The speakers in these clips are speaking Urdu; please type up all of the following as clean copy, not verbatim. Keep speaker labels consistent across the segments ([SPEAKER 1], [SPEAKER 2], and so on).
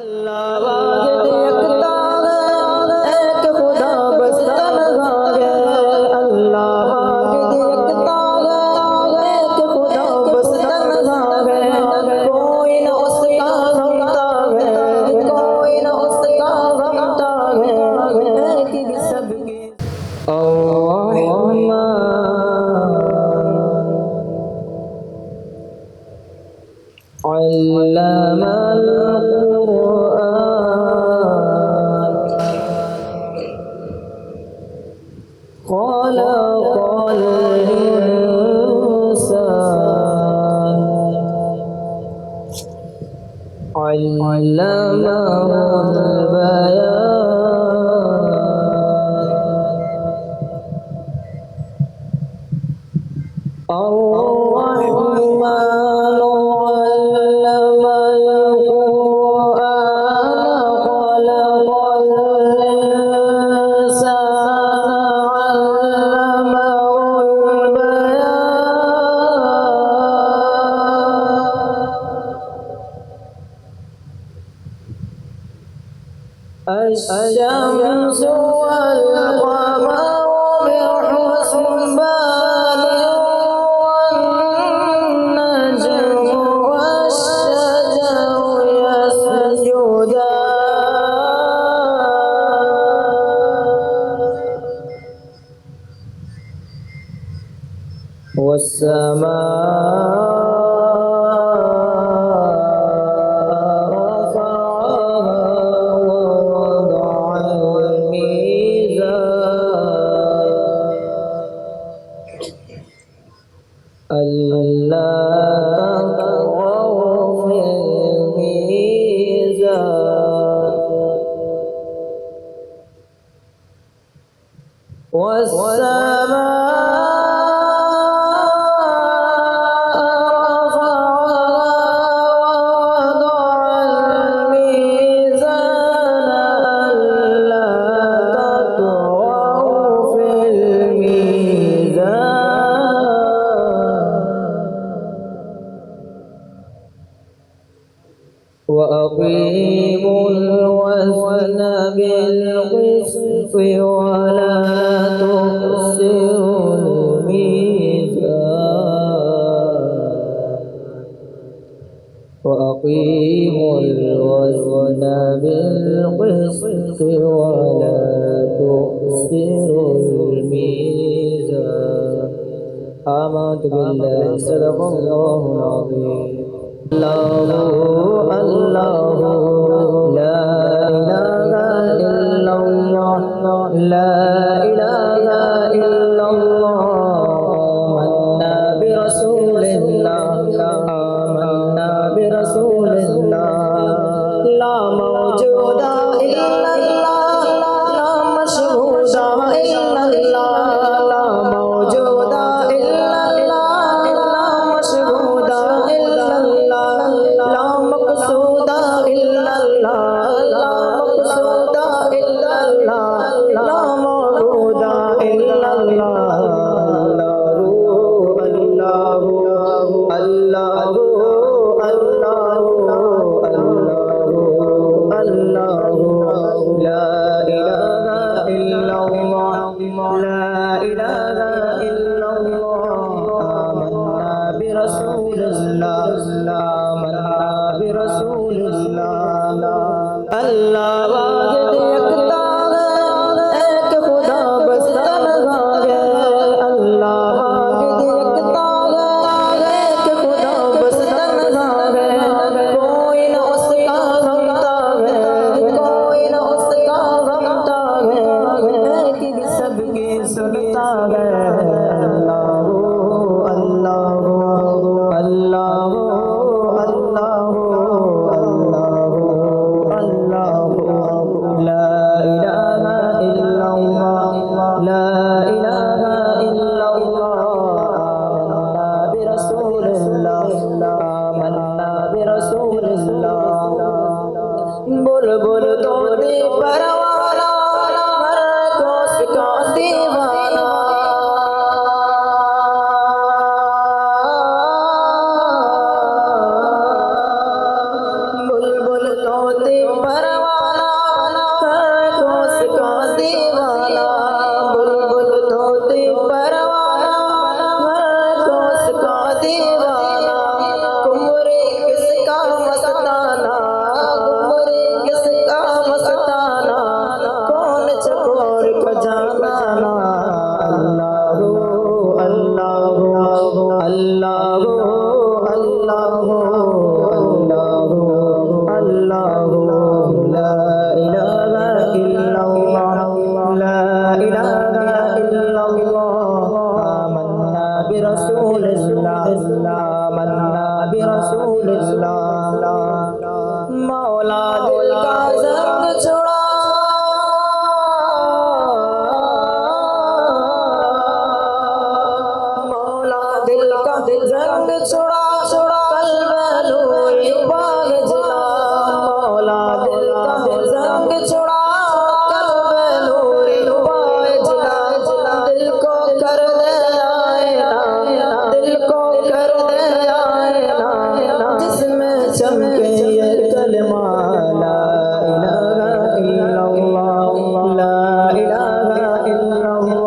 [SPEAKER 1] اللہ واحد یکتا ہے، ایک خدا بس تنہا ہے۔ اللہ واحد یکتا ہے، ایک خدا بس تنہا ہے۔ کوئی نہ اس کا غمتا ہے، کوئی نہ اس کا غمتا ہے، کہ سب کے الرحمن علم خلق الإنسان علمه البيان الرحمن علم القرآن خلق الإنسان الشمس والقمر بحسبان والنجم والشجر يسجدان والسماء ألا تطغوا في الميزان والسماء رفعها ووضع الميزان ألا تطغوا في الميزان وأقيموا الوزن بالقسط ولا تخسروا الميزان وأقيموا الوزن بالقسط ولا تخسروا الميزان آمنت بالله صدق الله العظيم اللہ اللہ لا الہ الا اللہ لا الہ الا اللہ آمنا برسول اللہ آمنا برسول اللہ لا موجود الا اللہ لا مشہود الا اللہ لا موجود الا اللہ لا مشہود الا اللہ لا مقصود الا اللہ لا مقصود الا اللہ لا معبود الا اللہ اللہ اللہ اللہ اللہ لا الہ الا اللہ لا الہ الا اللہ آمنا برسول اللہ آمنا برسول اللہ اللہ واحد یکتا ہے، ایک خدا بس تنہا ہے۔ اللہ واحد یکتا ہے، ایک خدا بس تنہا ہے۔ کوئی نہ اس کا غمتا ہے، کوئی نہ اس کا غمتا ہے، کہ سب کی سنتا ہے۔ اللہ اللہ اللہ اللہ اللہ لا الہ الا اللہ لا الہ الا اللہ آمنا برسول اللہ آمنا برسول اللہ بلبل طوطی پروانہ ہر کوس کا دیوانہ بلبل طوطی پروانہ ہے تو اس کا دیوانہ بلبل طوطی پروانہ ہے تو اس کا دیوانہ گمرے کس کا مستانہ گمرے کس کا مستانہ کون چکور کا جانانا اللہ اللہ اللہ اللہ اللہ اللہ لا الہ الا اللہ لا الہ الا اللہ آمنا برسول اللہ آمنا برسول اللہ مولا دل کا زنگ چھڑا مولا دل کا زنگ چھڑا قلب نور باغ جلا مولا دل کا زنگ چھڑا قلب نور باغ جلا دل کو کر دے آئینہ دل کو کر دے آئینہ جس میں چمکے یہ کلمہ لا الہ الا اللہ لا الہ الا اللہ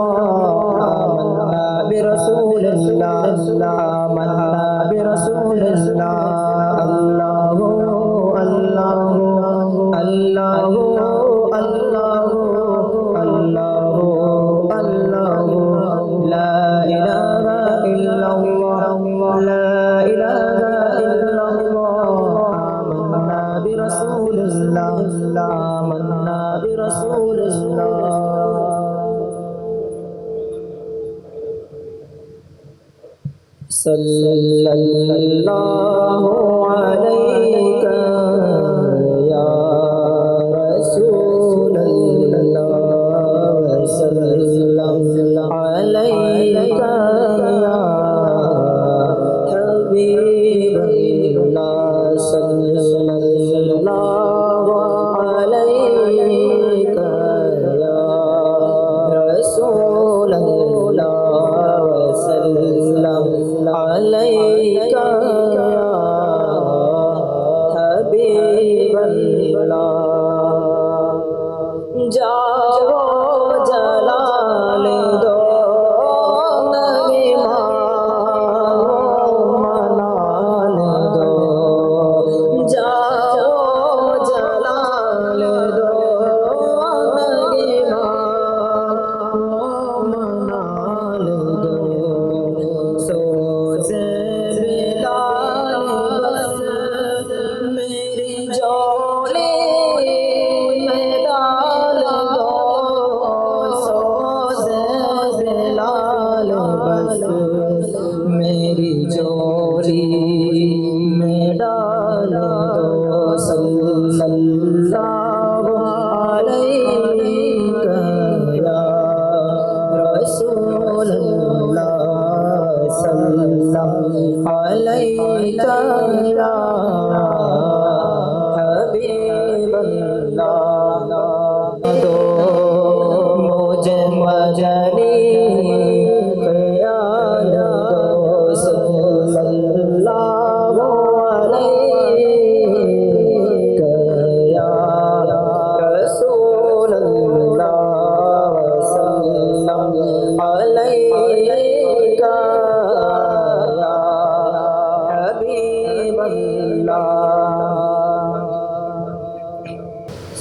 [SPEAKER 1] آمنا برسول اللہ آمنا برسول اللہ اللہ اللہ اللہ اللہ اللہ اللہ لا الہ الا اللہ لا الہ الا اللہ آمنا برسول اللہ آمنا برسول اللہ صلی اللہ علیہ یا رسول اللہ وسلم علیہ یا حبیب اللہ صلی اللہ علیہ یا رسول اللہ وسلم علیہ یا حبیب اللہ جاؤ جلال دو نبی منال دو جاؤ جلال دو نبی منال دو سوز بلال بس میری جولی میں ڈال دو سوز بلال بس میری جولی میں ڈال دو صلی اللہ علیہ یا رسول اللہ صلی اللہ علیہ یا حبیب اللہ دو مجھے مجنی خیال دو صلی اللہ علیہ یا رسول اللہ صلی اللہ علیہ یا حبیب اللہ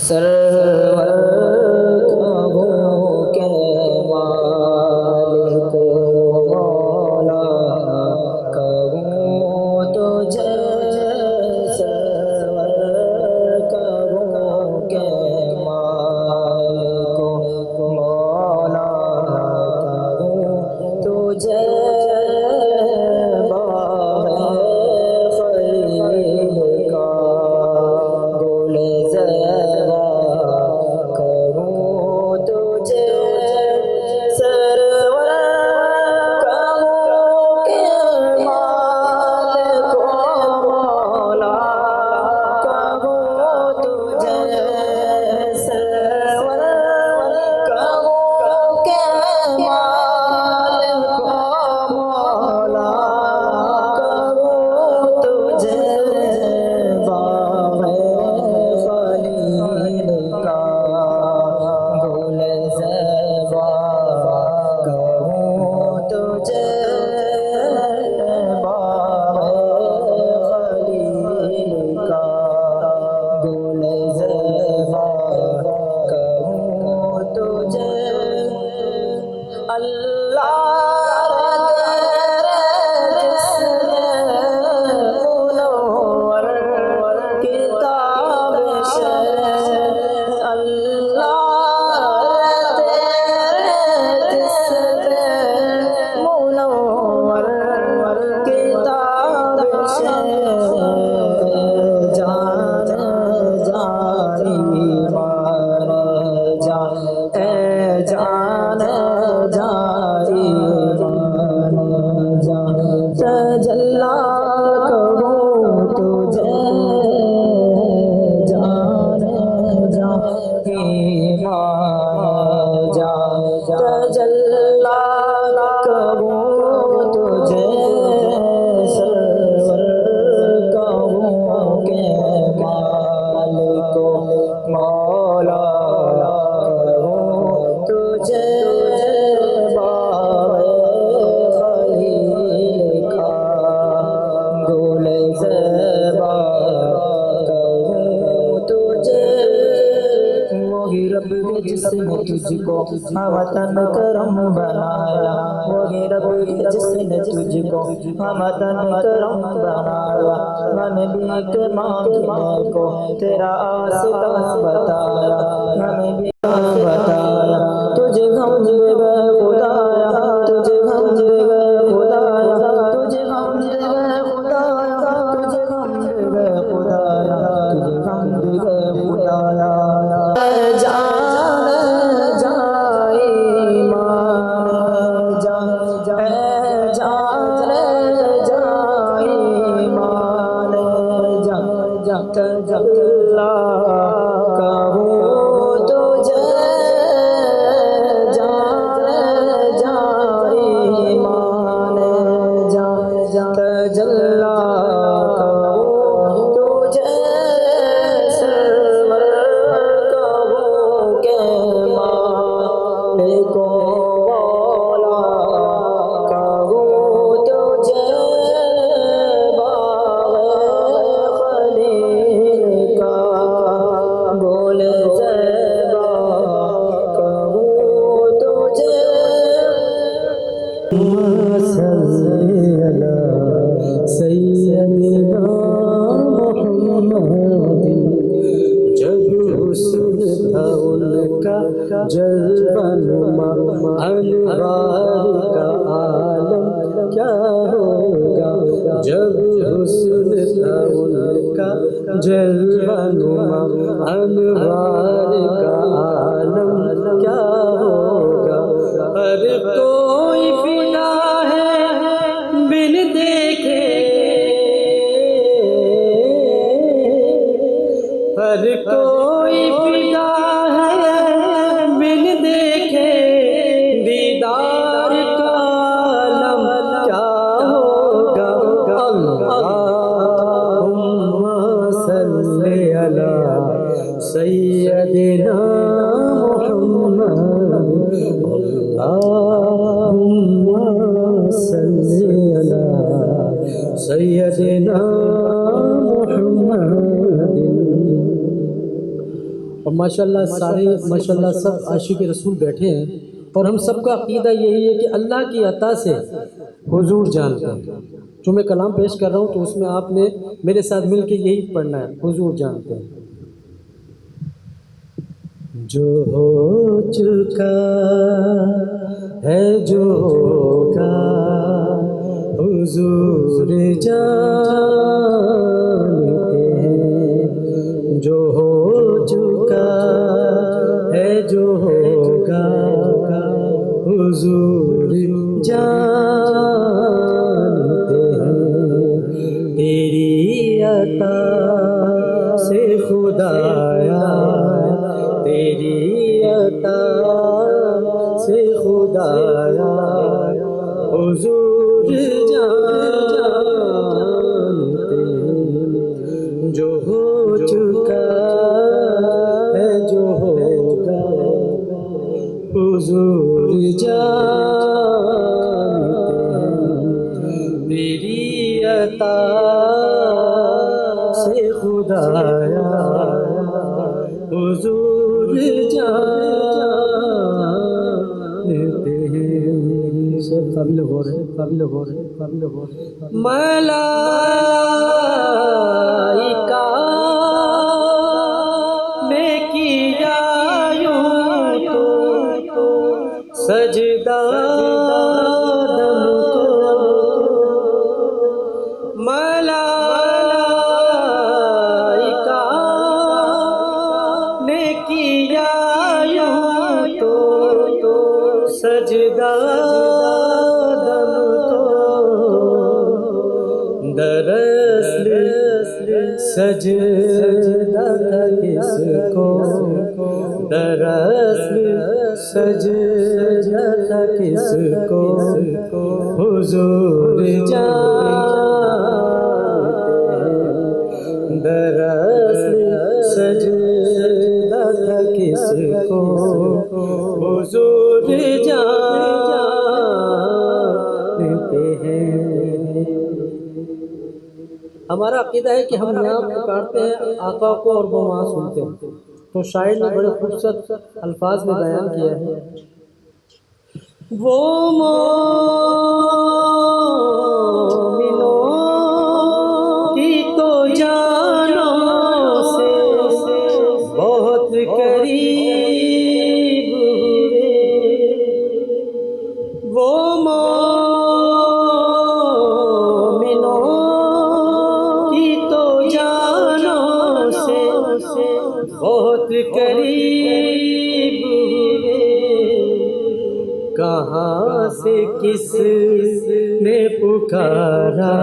[SPEAKER 1] سرور کہوں کہ مالک مولا کہوں تجھے سرور کہوں کہ مالک مولا کہوں تجھے خلیل کا گل زیبا ایمان جا اے جان جا ایمان جا تجلا کروں تجھے جان جا ایمان جا تجلا کروں تجھے سرور کہوں کہ مالک مولا کہوں تجھے باغ خلیل کا گل زیبا کہوں تجھے وہی رب جس نے تجھ کو وطن کرم بنایا وہی رب جس نے تجھ کو وطن کرم بنایا ہمیں بھیک مانگنے کو تیرا آستا بتایا ہمیں بھی بتایا تجھے غم دے گئے خدایا تجھے غم دے گئے خدایا تجھے غم دے گئے خدایا تجھے غم دے گئے خدایا تجھے غم دے گئے خدایا جان جا ایمان جا اے جان جا ایمان جا تجلا کہوں تجھے جان جا ایمان جا تجلا کہوں تجھے سرور کہوں کہ مالک مولا کہوں تجھے باغ خلیل کا گل زیبا کہوں تجھے صلی علی سیدنا محمد جب حسن تھا ان کا جلوہ نما انوار کا عالم کیا ہوگا جب حسن تھا ان کا جلوہ نما انوار کا عالم کیا ہوگا ہر کوئی فدا ہے بن دیکھے ہر کوئی فدا ہے بن دیکھے دیدار کا عالم کیا ہوگا اللہم صلی علی سیدنا محمد اللہم صلی علی سیدنا محمد
[SPEAKER 2] اور ماشاءاللہ سارے ماشاءاللہ سب عاشق رسول بیٹھے ہیں اور ہم سب کا عقیدہ یہی ہے کہ اللہ کی عطا سے حضور جانتے ہیں جو میں کلام پیش کر رہا ہوں تو اس میں آپ نے میرے ساتھ مل کے یہی پڑھنا ہے حضور جانتے ہیں
[SPEAKER 1] جو ہو چکا ہے جو ہوگا حضور جانتے ہیں جو ہو چکا ہے جو ہوگا حضور جانتے ہیں تیری عطا سے خدایا تیری عطا سے خدایا حضور جانتے ہیں جو ہو چکا ہے جو ہوگا حضور جانتے ہیں تیری عطا سے خدایا حضور جانتے ہیں
[SPEAKER 2] سب قابل غور ہے قابل غور ہے قابل غور ہے
[SPEAKER 1] ملائکہ نے کیا یوں تو سجدہ دم کو ملائکہ
[SPEAKER 2] سجدہ دراصل سجدہ تھا کس کو، دراصل سجدہ تھا کس کو، حضور جانتے دراصل سجدہ تھا کس کو، حضور جانتے ہیں۔ ہمارا عقیدہ ہے کہ ہم یہاں پکارتے ہیں آقا کو اور وہ وہاں سنتے ہیں۔ تو شاعر نے بڑے خوبصورت الفاظ میں بیان کیا ہے، وہ مومنوں کی تو جانوں سے بہت قریب ہوئے، وہ بہت قریب ہوئے، کہاں سے کس نے پکارا،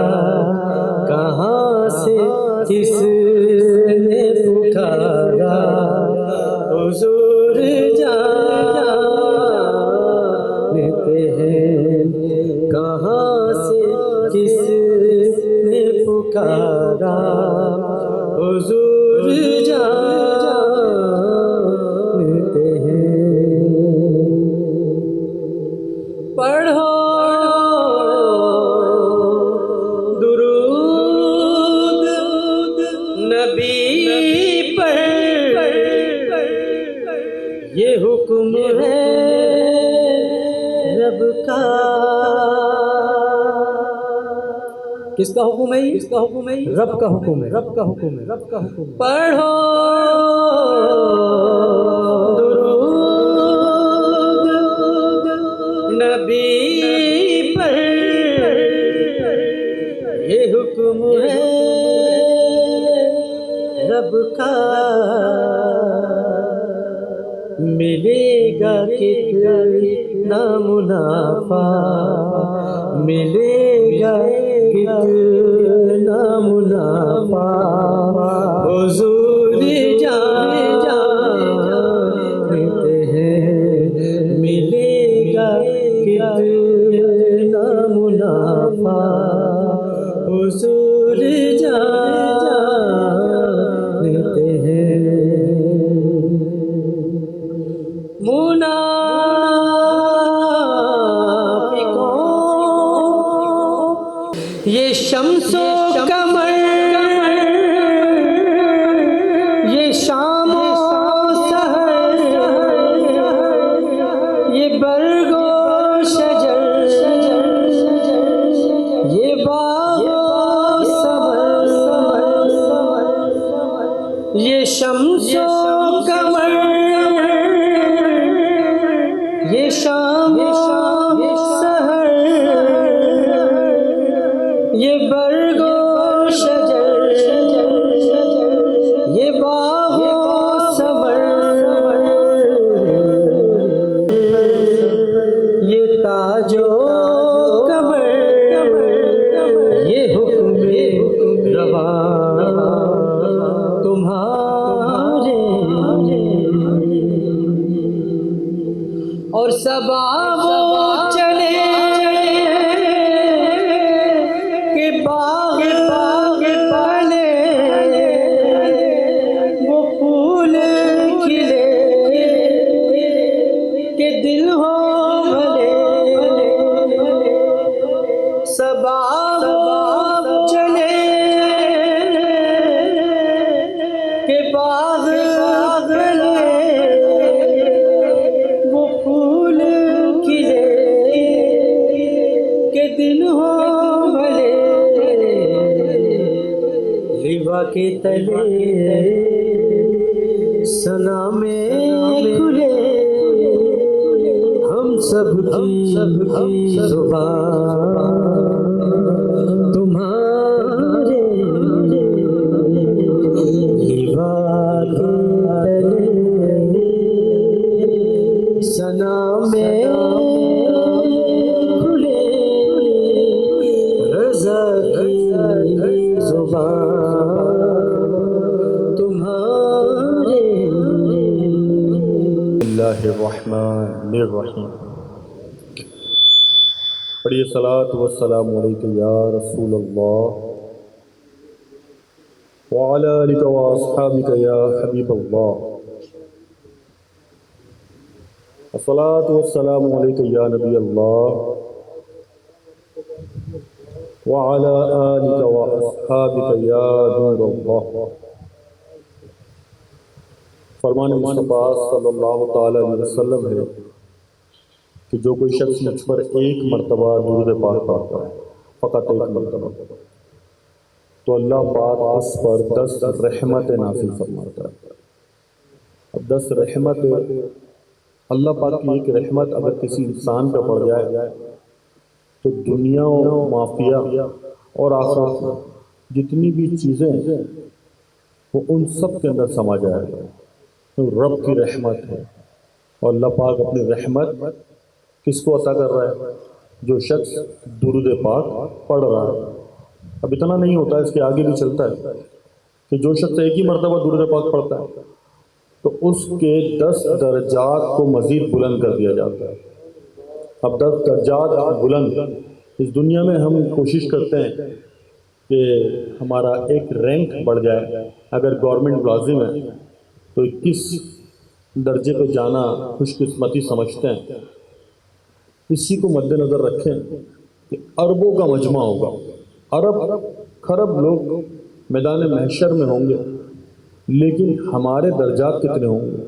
[SPEAKER 2] کہاں سے کس نے پکارا، حضور جانتے ہیں، کہاں سے کس نے پکارا، حضور جانتے ہیں۔ پڑھو درود نبی پر، یہ حکم ہے رب کا۔ کس کا حکم ہے؟ کس کا حکم ہے؟ رب کا حکم ہے، رب کا حکم ہے، رب کا حکم ہے۔ پڑھو درود نبی پر، یہ حکم ہے رب کا، ملے گا کتنا منافع، ملے گا کتنا منافع، حضور جانتے ہیں، ملے گا کتنا منافع، حضور جانتے ہیں۔ منافقوں یہ شمس و قمر، یہ شام و سحر، یہ برگ و شجر، یہ باغ و ثمر، یہ شمس و قمر، یہ شام و سحر، یہ برگ و شجر، یہ باغ و ثمر، یہ تاج و کمر، یہ حکم روا تمہارے، اور صبا وہ چلے کہ باغ پلے، وہ پھول کھلے کہ دل ہو بھلے، صبا وہ چلے کہ باغ پلے، وہ پھول کھلے کہ دل ہو بھلے، لیوا کے تلے ثنا میں کھلے، ہم سب کی زبان تمہارے، لیوا کے تلے ثنا میں
[SPEAKER 3] اللہ الرحمن الرحیم۔ پڑھیے صلاۃ والسلام علیک یا رسول اللہ وعلی آلک واصحابک یا حبیب اللہ، الصلاۃ والسلام علیک یا نبی اللہ وعلی آلک واصحابک یا نور اللہ۔ فرمان مصطفیٰ صلی اللہ تعالیٰ علیہ وسلم ہے کہ جو کوئی شخص مجھ پر ایک مرتبہ درود پاک پڑھتا ہے، فقط ایک مرتبہ، تو اللہ پاک اس پر 10 رحمت نازل فرماتا ہے۔ اب 10 رحمت، اللہ پاک کی ایک رحمت اگر کسی انسان پہ پڑ جائے تو دنیا و معافیہ اور آخرت میں جتنی بھی چیزیں ہیں وہ ان سب کے اندر سما جائے گا۔ تو رب کی رحمت ہے، اور اللہ پاک اپنی رحمت کس کو عطا کر رہا ہے؟ جو شخص درود پاک پڑھ رہا ہے۔ اب اتنا نہیں ہوتا، اس کے آگے بھی چلتا ہے کہ جو شخص ایک ہی مرتبہ درود پاک پڑھتا ہے تو اس کے 10 درجات کو مزید بلند کر دیا جاتا ہے۔ اب 10 درجات بلند، اس دنیا میں ہم کوشش کرتے ہیں کہ ہمارا ایک رینک بڑھ جائے۔ اگر گورنمنٹ ملازم ہے تو 21 درجے پہ جانا خوش قسمتی سمجھتے ہیں۔ اسی کو مد نظر رکھیں کہ اربوں کا مجمع ہوگا، ارب خرب لوگ میدان محشر میں ہوں گے، لیکن ہمارے درجات کتنے ہوں گے؟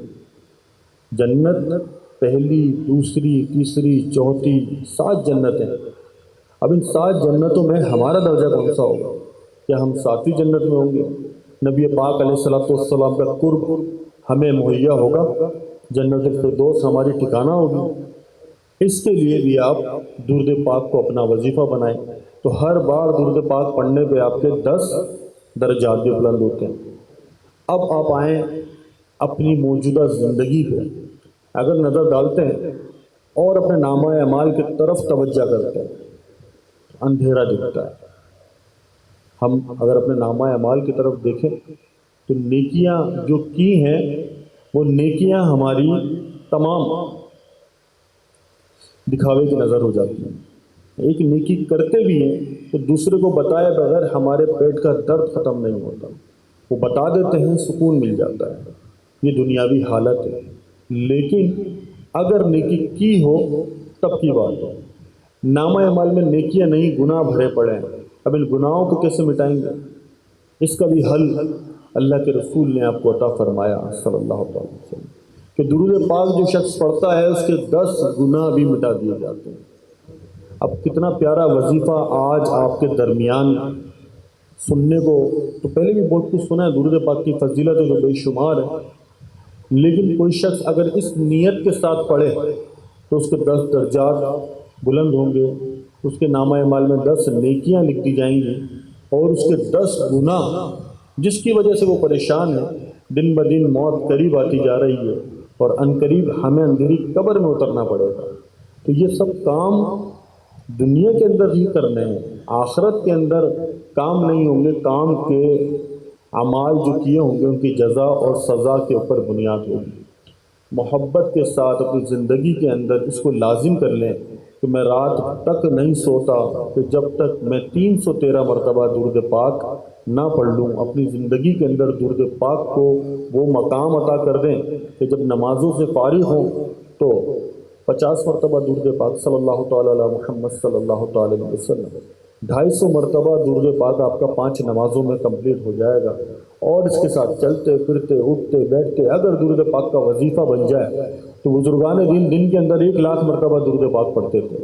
[SPEAKER 3] جنت پہلی، دوسری، تیسری، چوتھی، 7 جنتیں۔ اب ان 7 جنتوں میں ہمارا درجہ کون سا ہوگا؟ کیا ہم 7ویں جنت میں ہوں گے؟ نبی پاک علیہ الصلوۃ والسلام کا قرب ہمیں مہیا ہوگا، جنت الفردوس ہماری ٹھکانہ ہوگی۔ اس کے لیے بھی آپ درود پاک کو اپنا وظیفہ بنائیں، تو ہر بار درود پاک پڑھنے پہ آپ کے 10 درجات بھی بلند ہوتے ہیں۔ اب آپ آئیں اپنی موجودہ زندگی پہ، اگر نظر ڈالتے ہیں اور اپنے نامہ اعمال کی طرف توجہ کرتے ہیں، اندھیرا دکھتا ہے۔ ہم اگر اپنے نامہ اعمال کی طرف دیکھیں تو نیکیاں جو کی ہیں وہ نیکیاں ہماری تمام دکھاوے کی نظر ہو جاتی ہیں۔ ایک نیکی کرتے بھی ہیں تو دوسرے کو بتائے بغیر ہمارے پیٹ کا درد ختم نہیں ہوتا، وہ بتا دیتے ہیں، سکون مل جاتا ہے۔ یہ دنیاوی حالت ہے، لیکن اگر نیکی کی ہو تب کی بات ہے۔ نامہ اعمال میں نیکیاں نہیں، گناہ بھرے پڑے ہیں، اب ان گناہوں کو کیسے مٹائیں گے؟ اس کا بھی حل اللہ کے رسول نے آپ کو عطا فرمایا صلی اللہ علیہ وسلم کہ درود پاک جو شخص پڑھتا ہے اس کے 10 گناہ بھی مٹا دیے جاتے ہیں۔ اب کتنا پیارا وظیفہ آج آپ کے درمیان سننے کو، تو پہلے بھی بہت کچھ سنا ہے، درود پاک کی فضیلت جو بے شمار ہے، لیکن کوئی شخص اگر اس نیت کے ساتھ پڑھے تو اس کے 10 درجات بلند ہوں گے، اس کے نامہ اعمال میں 10 نیکیاں لکھ دی جائیں گی، اور اس کے 10 گناہ جس کی وجہ سے وہ پریشان ہے، دن بدن موت قریب آتی جا رہی ہے اور عنقریب ہمیں اندھیری قبر میں اترنا پڑے گا۔ تو یہ سب کام دنیا کے اندر ہی کرنے ہیں، آخرت کے اندر کام نہیں ہوں گے۔ کام کے اعمال جو کیے ہوں گے ان کی جزا اور سزا کے اوپر بنیاد ہوگی۔ محبت کے ساتھ اپنی زندگی کے اندر اس کو لازم کر لیں کہ میں رات تک نہیں سوتا کہ جب تک میں 313 مرتبہ درود پاک نہ پڑھ لوں۔ اپنی زندگی کے اندر درود پاک کو وہ مقام عطا کر دیں کہ جب نمازوں سے فارغ ہوں تو 50 مرتبہ درود پاک صلی اللہ تعالیٰ علی محمد صلی اللہ تعالیٰ علیہ وسلم، 250 مرتبہ درود پاک آپ کا 5 نمازوں میں کمپلیٹ ہو جائے گا۔ اور اس کے ساتھ چلتے پھرتے اٹھتے بیٹھتے اگر درود پاک کا وظیفہ بن جائے تو بزرگان دن کے اندر 1,00,000 مرتبہ درود پاک پڑھتے تھے،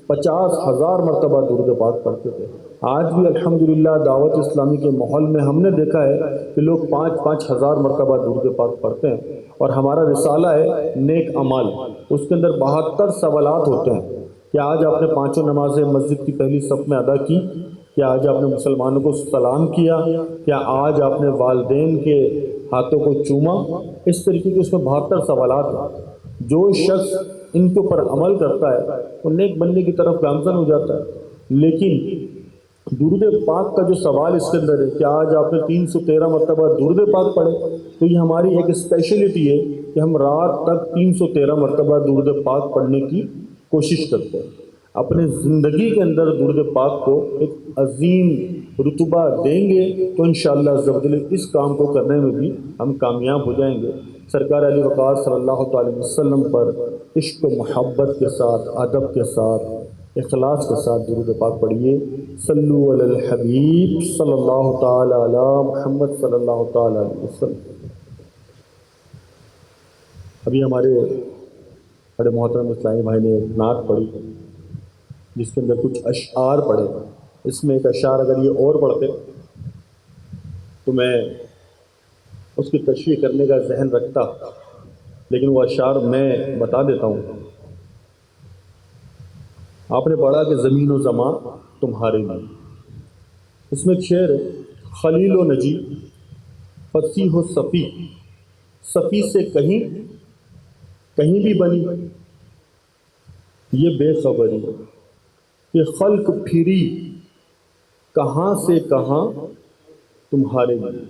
[SPEAKER 3] 50,000 مرتبہ درود پاک پڑھتے تھے۔ آج بھی الحمدللہ دعوت اسلامی کے ماحول میں ہم نے دیکھا ہے کہ لوگ 5,000 مرتبہ درود پاک پڑھتے ہیں، اور ہمارا رسالہ ہے نیک اعمال، اس کے اندر 72 سوالات ہوتے ہیں کہ آج آپ نے 5 نمازیں مسجد کی پہلی صف میں ادا کی؟ کیا آج آپ نے مسلمانوں کو سلام کیا؟ کیا آج آپ نے والدین کے ہاتھوں کو چوما؟ اس طریقے کے اس میں 72 سوالات ہیں۔ جو شخص ان کے اوپر عمل کرتا ہے وہ نیک بننے کی طرف گامزن ہو جاتا ہے۔ لیکن درود پاک کا جو سوال اس کے اندر ہے کہ آج آپ نے 313 مرتبہ درود پاک پڑھے، تو یہ ہماری ایک اسپیشلٹی ہے کہ ہم رات تک 313 مرتبہ درود پاک پڑھنے کی کوشش کرتے ہیں. اپنے زندگی کے اندر درود پاک کو ایک عظیم رتبہ دیں گے تو انشاءاللہ عز و جل اس کام کو کرنے میں بھی ہم کامیاب ہو جائیں گے. سرکار علی وقار صلی اللہ تعالی وسلم پر عشق و محبت کے ساتھ، ادب کے ساتھ، اخلاص کے ساتھ درود پاک پڑھیے. صلو علی الحبیب صلی اللہ تعالی علی محمد صلی اللہ تعالی علیہ وسلم. ابھی ہمارے بڑے محترم اسلامی بھائی نے ایک نعت پڑھی جس کے اندر کچھ اشعار پڑھے. اس میں ایک اشعار اگر یہ اور پڑھتے تو میں اس کی تشریح کرنے کا ذہن رکھتا، لیکن وہ اشعار میں بتا دیتا ہوں. آپ نے پڑھا کہ زمین و زمان تمہارے لیے. اس میں ایک شعر ہے، خلیل و نجی فصیح و صفی، صفی سے کہیں بھی بنی یہ بے خبری کہ خلق پھری کہاں سے کہاں تمہارے لیے.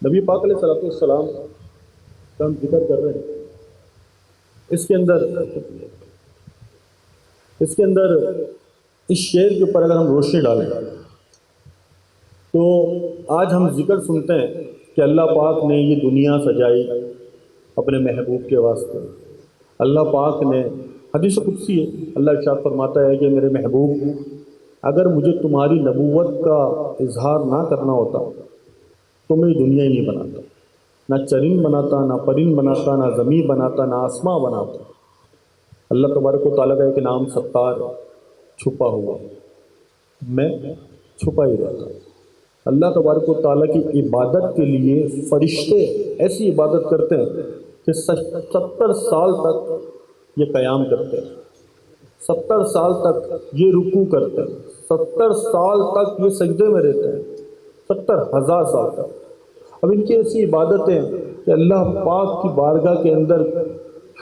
[SPEAKER 3] نبی پاک علیہ الصلوۃ والسلام کا ہم ذکر کر رہے ہیں. اس کے اندر اس شعر کے اوپر اگر ہم روشنی ڈالیں تو آج ہم ذکر سنتے ہیں کہ اللہ پاک نے یہ دنیا سجائی اپنے محبوب کے واسطے. اللہ پاک نے، حدیث قدسی ہے، اللہ ارشاد فرماتا ہے کہ میرے محبوب اگر مجھے تمہاری نبوت کا اظہار نہ کرنا ہوتا تو میں یہ دنیا ہی نہیں بناتا. نہ چرند بناتا، نہ پرند بناتا، نہ زمین بناتا، نہ آسماں بناتا. اللہ تبارک و تعالیٰ کا ایک نام ستار، چھپا ہوا، میں چھپا ہی رہتا. اللہ تبارک و تعالیٰ کی عبادت کے لیے فرشتے ایسی عبادت کرتے ہیں کہ 70 سال تک یہ قیام کرتے ہیں، 70 سال تک یہ رکوع کرتے ہیں، 70 سال تک یہ سجدے میں رہتے ہیں، 70,000 سال تک. اب ان کی ایسی عبادتیں کہ اللہ پاک کی بارگاہ کے اندر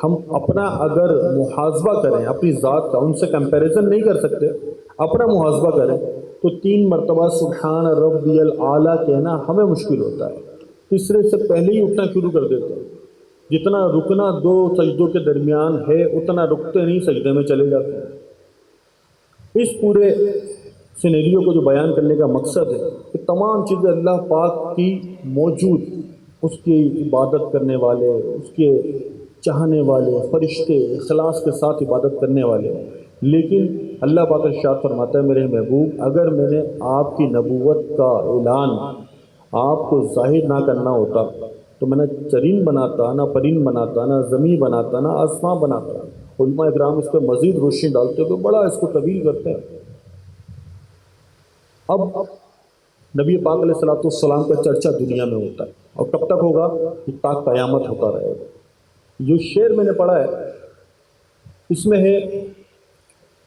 [SPEAKER 3] ہم اپنا اگر محاسبہ کریں اپنی ذات کا، ان سے کمپیریزن نہیں کر سکتے، اپنا محاسبہ کریں تو 3 مرتبہ سبحان ربی الاعلیٰ کہنا ہمیں مشکل ہوتا ہے. تیسرے سے پہلے ہی اٹھنا شروع کر دیتے ہیں. جتنا رکنا 2 سجدوں کے درمیان ہے اتنا رکتے نہیں، سجدے میں چلے جاتے ہیں. اس پورے سینیریو کو جو بیان کرنے کا مقصد ہے کہ تمام چیزیں اللہ پاک کی موجود، اس کی عبادت کرنے والے، اس کے چاہنے والے فرشتے اخلاص کے ساتھ عبادت کرنے والے. لیکن اللہ پاک ارشاد فرماتا ہے میرے محبوب اگر میں نے آپ کی نبوت کا اعلان آپ کو ظاہر نہ کرنا ہوتا تو میں نہ چرند بناتا، نہ پرند بناتا، نہ زمین بناتا، نہ آسماں بناتا. علماء اکرام اس پہ مزید روشنی ڈالتے ہوئے بڑا اس کو طویل کرتے ہیں. اب نبی پاک علیہ الصلوۃ والسلام کا چرچا دنیا میں ہوتا ہے اور کب تک ہوگا کہ تا قیامت ہوتا رہے گا. جو شعر میں نے پڑھا ہے اس میں ہے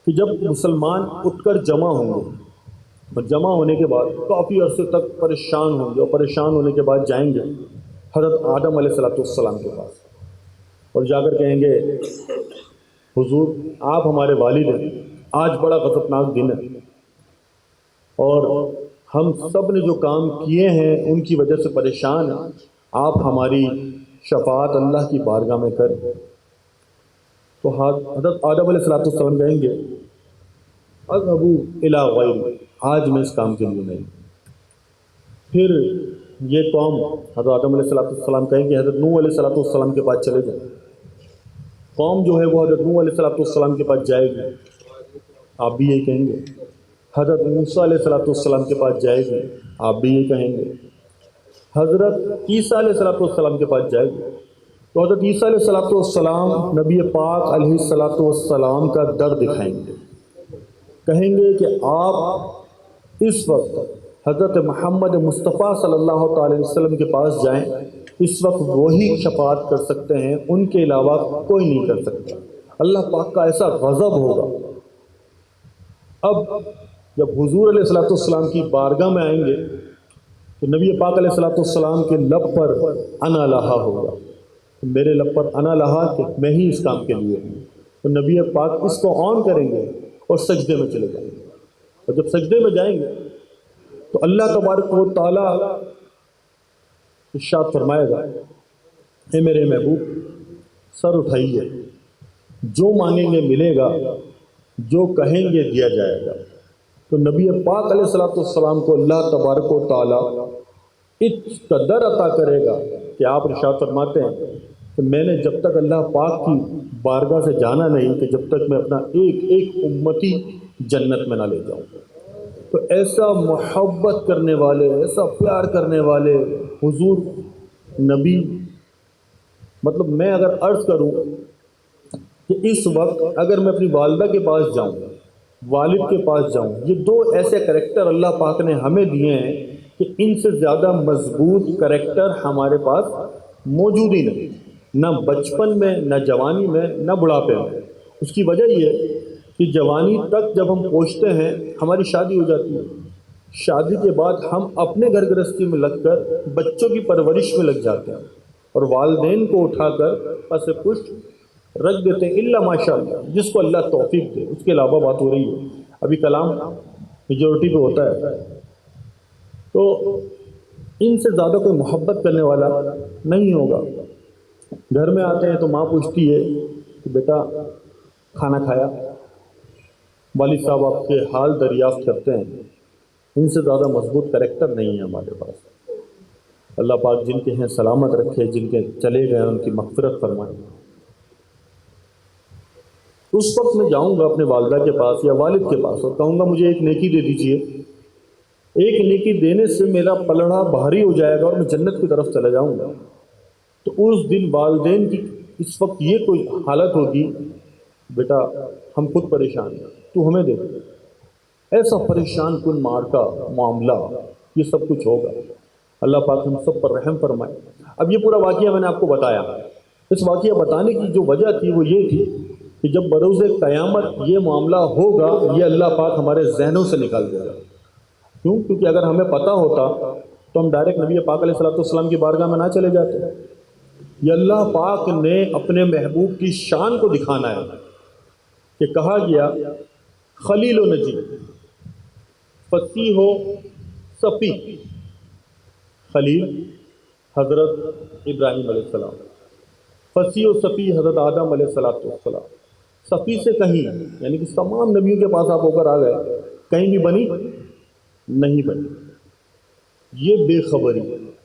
[SPEAKER 3] کہ جب مسلمان اٹھ کر جمع ہوں گے اور جمع ہونے کے بعد کافی عرصے تک پریشان ہوں گے اور پریشان ہونے کے بعد جائیں گے حضرت آدم علیہ الصلوۃ والسلام کے پاس اور جا کر کہیں گے حضور آپ ہمارے والد ہیں، آج بڑا غضبناک دن ہے اور ہم سب نے جو کام کیے ہیں ان کی وجہ سے پریشان ہیں، آپ ہماری شفاعت اللہ کی بارگاہ میں کریں. تو حضرت آدم علیہ الصلوۃ والسلام کہیں گے اذهبوا الی غیری، آج میں اس کام کے لیے نہیں. پھر یہ قوم حضرت آدم علیہ الصلوۃ والسلام کہیں گے حضرت نوح علیہ الصلوۃ والسلام کے پاس چلے جائیں. قوم جو ہے وہ حضرت نوح علیہ الصلوۃ والسلام کے پاس جائے گی، آپ بھی یہی کہیں گے. حضرت موسیٰ علیہ الصلوۃ والسلام کے پاس جائے گی، آپ بھی یہی کہیں گے. حضرت عیسیٰ علیہ الصلوۃ والسلام کے پاس جائے گی تو حضرت عیسیٰ علیہ الصلوۃ والسلام نبی پاک علیہ الصلوۃ والسلام کا در دکھائیں گے، کہیں گے کہ آپ اس وقت حضرت محمد مصطفیٰ صلی اللہ تعالی وسلم کے پاس جائیں، اس وقت وہی شفاعت کر سکتے ہیں، ان کے علاوہ کوئی نہیں کر سکتا. اللہ پاک کا ایسا غضب ہوگا. اب جب حضور علیہ الصلوۃ والسلام کی بارگاہ میں آئیں گے تو نبی پاک علیہ الصلوۃ والسلام کے لب پر انا لہا ہوگا، میرے لب پر انا لہا کہ میں ہی اس کام کے لیے ہوں. تو نبی پاک اس کو آن کریں گے اور سجدے میں چلے جائیں گے. اور جب سجدے میں جائیں گے تو اللہ تبارک و تعالیٰ ارشاد فرمائے گا اے میرے محبوب سر اٹھائیے، جو مانگیں گے ملے گا، جو کہیں گے دیا جائے گا۔ تو نبی پاک علیہ الصلوۃ والسلام کو اللہ تبارک و تعالیٰ اس قدر عطا کرے گا کہ آپ ارشاد فرماتے ہیں کہ میں نے جب تک اللہ پاک کی بارگاہ سے جانا نہیں کہ جب تک میں اپنا ایک ایک امتی جنت میں نہ لے جاؤں۔ تو ایسا محبت کرنے والے، ایسا پیار کرنے والے حضور نبی، مطلب میں اگر عرض کروں کہ اس وقت اگر میں اپنی والدہ کے پاس جاؤں، والد کے پاس جاؤں، یہ دو ایسے کریکٹر اللہ پاک نے ہمیں دیے ہیں کہ ان سے زیادہ مضبوط کریکٹر ہمارے پاس موجود ہی نہیں، نہ بچپن میں، نہ جوانی میں، نہ بڑھاپے میں۔ اس کی وجہ یہ ہے کہ جوانی تک جب ہم پہنچتے ہیں ہماری شادی ہو جاتی ہے، شادی کے بعد ہم اپنے گھر گرہستی میں لگ کر بچوں کی پرورش میں لگ جاتے ہیں اور والدین کو اٹھا کر پس پشت رکھ دیتے ہیں، الا ماشاء اللہ جس کو اللہ توفیق دے، اس کے علاوہ بات ہو رہی ہے۔ ابھی کلام میجورٹی پہ ہوتا ہے، تو ان سے زیادہ کوئی محبت کرنے والا نہیں ہوگا۔ گھر میں آتے ہیں تو ماں پوچھتی ہے کہ بیٹا کھانا کھایا، والد صاحب آپ کے حال دریافت کرتے ہیں۔ ان سے زیادہ مضبوط کریکٹر نہیں ہے ہمارے پاس۔ اللہ پاک جن کے ہیں سلامت رکھے، جن کے چلے گئے ان کی مغفرت فرمائے۔ اس وقت میں جاؤں گا اپنے والدہ کے پاس یا والد کے پاس اور کہوں گا مجھے ایک نیکی دے دیجئے، ایک نیکی دینے سے میرا پلڑا بھاری ہو جائے گا اور میں جنت کی طرف چلا جاؤں گا۔ تو اس دن والدین کی اس وقت یہ کوئی حالت ہوگی، بیٹا ہم خود پریشان ہیں، تو ہمیں دے دے۔ ایسا پریشان کن مار کا معاملہ، یہ سب کچھ ہوگا۔ اللہ پاک ہم سب پر رحم فرمائے۔ اب یہ پورا واقعہ میں نے آپ کو بتایا، اس واقعہ بتانے کی جو وجہ تھی وہ یہ تھی کہ جب بروز قیامت یہ معاملہ ہوگا، یہ اللہ پاک ہمارے ذہنوں سے نکال دے گا۔ کیوں؟ کیونکہ اگر ہمیں پتہ ہوتا تو ہم ڈائریکٹ نبی پاک علیہ الصلوۃ والسلام کی بارگاہ میں نہ چلے جاتے۔ یہ اللہ پاک نے اپنے محبوب کی شان کو دکھانا ہے کہ کہا گیا خلیل و نجی، فصیح و صفی۔ خلیل حضرت ابراہیم علیہ السلام، فصیح و صفی حضرت آدم علیہ السلام۔ صفی سے کہیں یعنی کہ تمام نبیوں کے پاس آپ ہو کر آ گئے، کہیں بھی بنی نہیں بنی۔ یہ بے خبری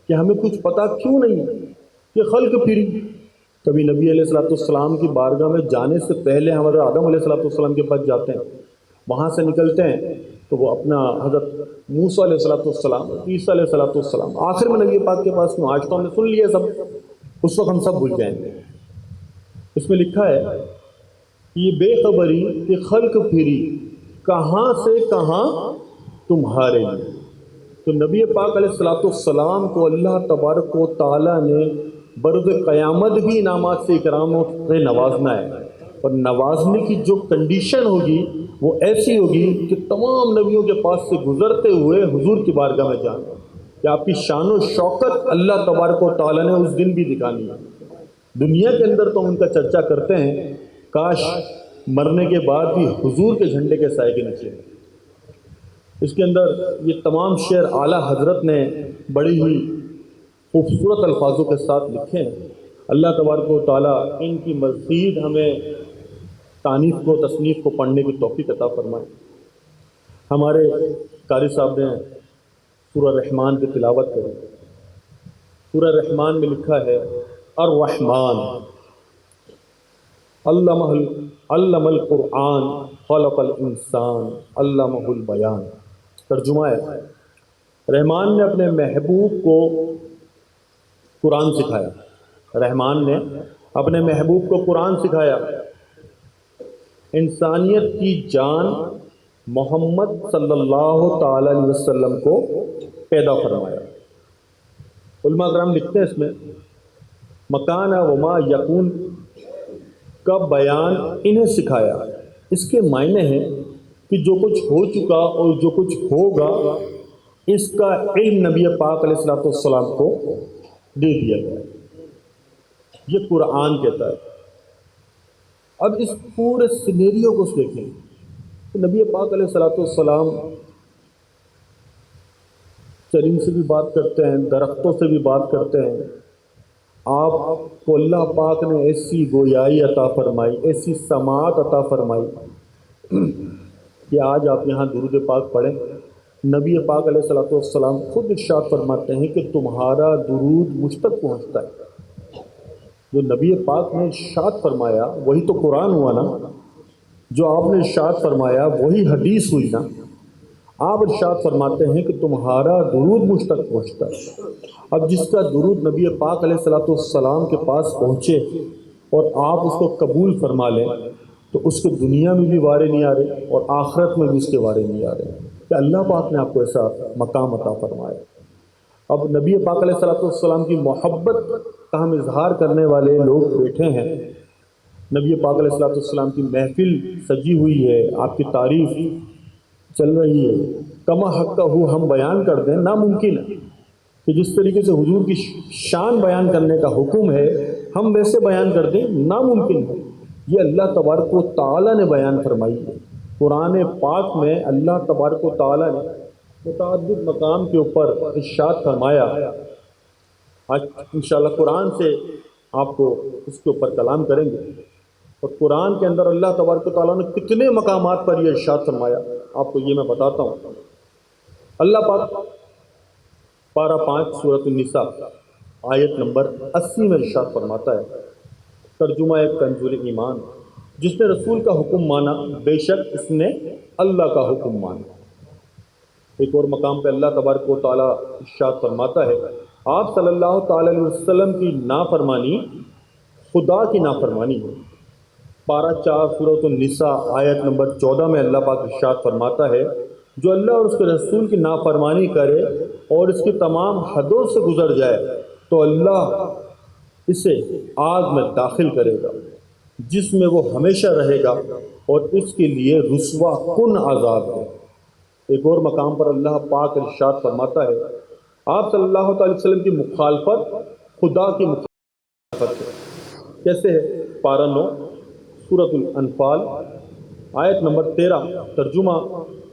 [SPEAKER 3] کہ ہمیں کچھ پتہ کیوں نہیں کہ خلق پھری۔ کبھی نبی علیہ السلام کی بارگاہ میں جانے سے پہلے ہم حضرت آدم علیہ السلام کے پاس جاتے ہیں، وہاں سے نکلتے ہیں تو وہ اپنا حضرت موسیٰ علیہ السلام، عیسیٰ علیہ السلام، آخر میں نبی پاک کے پاس کیوں؟ آج تو ہم نے سن لیا سب، اس وقت ہم سب بھول جائیں گے۔ اس میں لکھا ہے کہ یہ بے خبری کہ خلق پھری کہاں سے کہاں تمہارے لیے۔ تو نبی پاک علیہ السلام کو اللہ تبارک و تعالیٰ نے برد قیامت بھی انعامات سے اکراموں سے نوازنا ہے، اور نوازنے کی جو کنڈیشن ہوگی وہ ایسی ہوگی کہ تمام نبیوں کے پاس سے گزرتے ہوئے حضور کی بارگاہ میں جانا، کہ آپ کی شان و شوکت اللہ تبارک و تعالیٰ نے اس دن بھی دکھانی ہے۔ دنیا کے اندر تو ہم ان کا چرچا کرتے ہیں، کاش مرنے کے بعد بھی حضور کے جھنڈے کے سائے کے نیچے۔ اس کے اندر یہ تمام شعر اعلیٰ حضرت نے بڑی ہی خوبصورت الفاظوں کے ساتھ لکھے ہیں۔ اللہ تبارک و تعالیٰ ان کی مزید ہمیں تانیف کو، تصنیف کو پڑھنے کی توفیق عطا فرمائے۔ ہمارے قاری صاحب نے سورہ رحمان کی تلاوت کری۔ سورہ رحمان میں لکھا ہے الرحمن علم القرآن خلق الانسان علمہ البیان۔ ترجمہ ہے رحمان نے اپنے محبوب کو قرآن سکھایا، رحمان نے اپنے محبوب کو قرآن سکھایا، انسانیت کی جان محمد صلی اللہ تعالی علیہ وسلم کو پیدا فرمایا۔ علماء کرام لکھتے ہیں اس میں مکان وما یکون کا بیان انہیں سکھایا۔ اس کے معنی ہیں کہ جو کچھ ہو چکا اور جو کچھ ہوگا اس کا علم نبی پاک علیہ السلام کو دے دیا گیا۔ یہ قرآن کہتا ہے۔ اب اس پورے سینیریو کو دیکھیں تو نبی پاک علیہ السلام چرند سے بھی بات کرتے ہیں، درختوں سے بھی بات کرتے ہیں، آپ کو اللہ پاک نے ایسی گویائی عطا فرمائی، ایسی سماعت عطا فرمائی کہ آج آپ یہاں درود پاک پڑھیں۔ نبی پاک علیہ الصلوۃ والسلام خود ارشاد فرماتے ہیں کہ تمہارا درود مجھ تک پہنچتا ہے۔ جو نبی پاک نے ارشاد فرمایا وہی تو قرآن ہوا نا، جو آپ نے ارشاد فرمایا وہی حدیث ہوئی نا۔ آپ ارشاد فرماتے ہیں کہ تمہارا درود مجھ تک پہنچتا ہے۔ اب جس کا درود نبی پاک علیہ الصلوۃ والسلام کے پاس پہنچے اور آپ اس کو قبول فرما لیں تو اس کے دنیا میں بھی وارے نہیں آ رہے اور آخرت میں بھی اس کے وارے نہیں آ رہے کہ اللہ پاک نے آپ کو ایسا مقام عطا فرمایا۔ اب نبی پاک علیہ الصلوۃ والسلام کی محبت کا ہم اظہار کرنے والے لوگ بیٹھے ہیں، نبی پاک علیہ الصلوۃ والسلام کی محفل سجی ہوئی ہے، آپ کی تعریف چل رہی ہے، کما حق کا ہو ہم بیان کر دیں ناممکن ہے کہ جس طریقے سے حضور کی شان بیان کرنے کا حکم ہے ہم ویسے بیان کر دیں ناممکن ہے۔ یہ اللہ تبارک و تعالیٰ نے بیان فرمائی ہے۔ قرآن پاک میں اللہ تبارک و تعالیٰ نے متعدد مقام کے اوپر ارشاد فرمایا۔ آج انشاءاللہ قرآن سے آپ کو اس کے اوپر کلام کریں گے، اور قرآن کے اندر اللہ تبارک و تعالیٰ نے کتنے مقامات پر یہ ارشاد فرمایا آپ کو یہ میں بتاتا ہوں۔ اللہ پاک پارہ 5 سورۃ النساء آیت نمبر 80 میں ارشاد فرماتا ہے، ترجمہ کنز ایمان، جس نے رسول کا حکم مانا بے شک اس نے اللہ کا حکم مانا۔ ایک اور مقام پہ اللہ تبارک و تعالیٰ ارشاد فرماتا ہے، آپ صلی اللہ تعالی علیہ وسلم کی نافرمانی خدا کی نافرمانی ہے۔ پارہ 4 سورۃ النساء آیت نمبر 14 میں اللہ پاک ارشاد فرماتا ہے، جو اللہ اور اس کے رسول کی نافرمانی کرے اور اس کی تمام حدوں سے گزر جائے تو اللہ اسے آگ میں داخل کرے گا جس میں وہ ہمیشہ رہے گا اور اس کے لیے رسوا کن عذاب ہے۔ ایک اور مقام پر اللہ پاک ارشاد فرماتا ہے، آپ صلی اللہ تعالی وسلم کی مخالفت خدا کی مخالفت ہے۔ کیسے ہے؟ پارہ 9 سورۃ الانفال آیت نمبر 13، ترجمہ،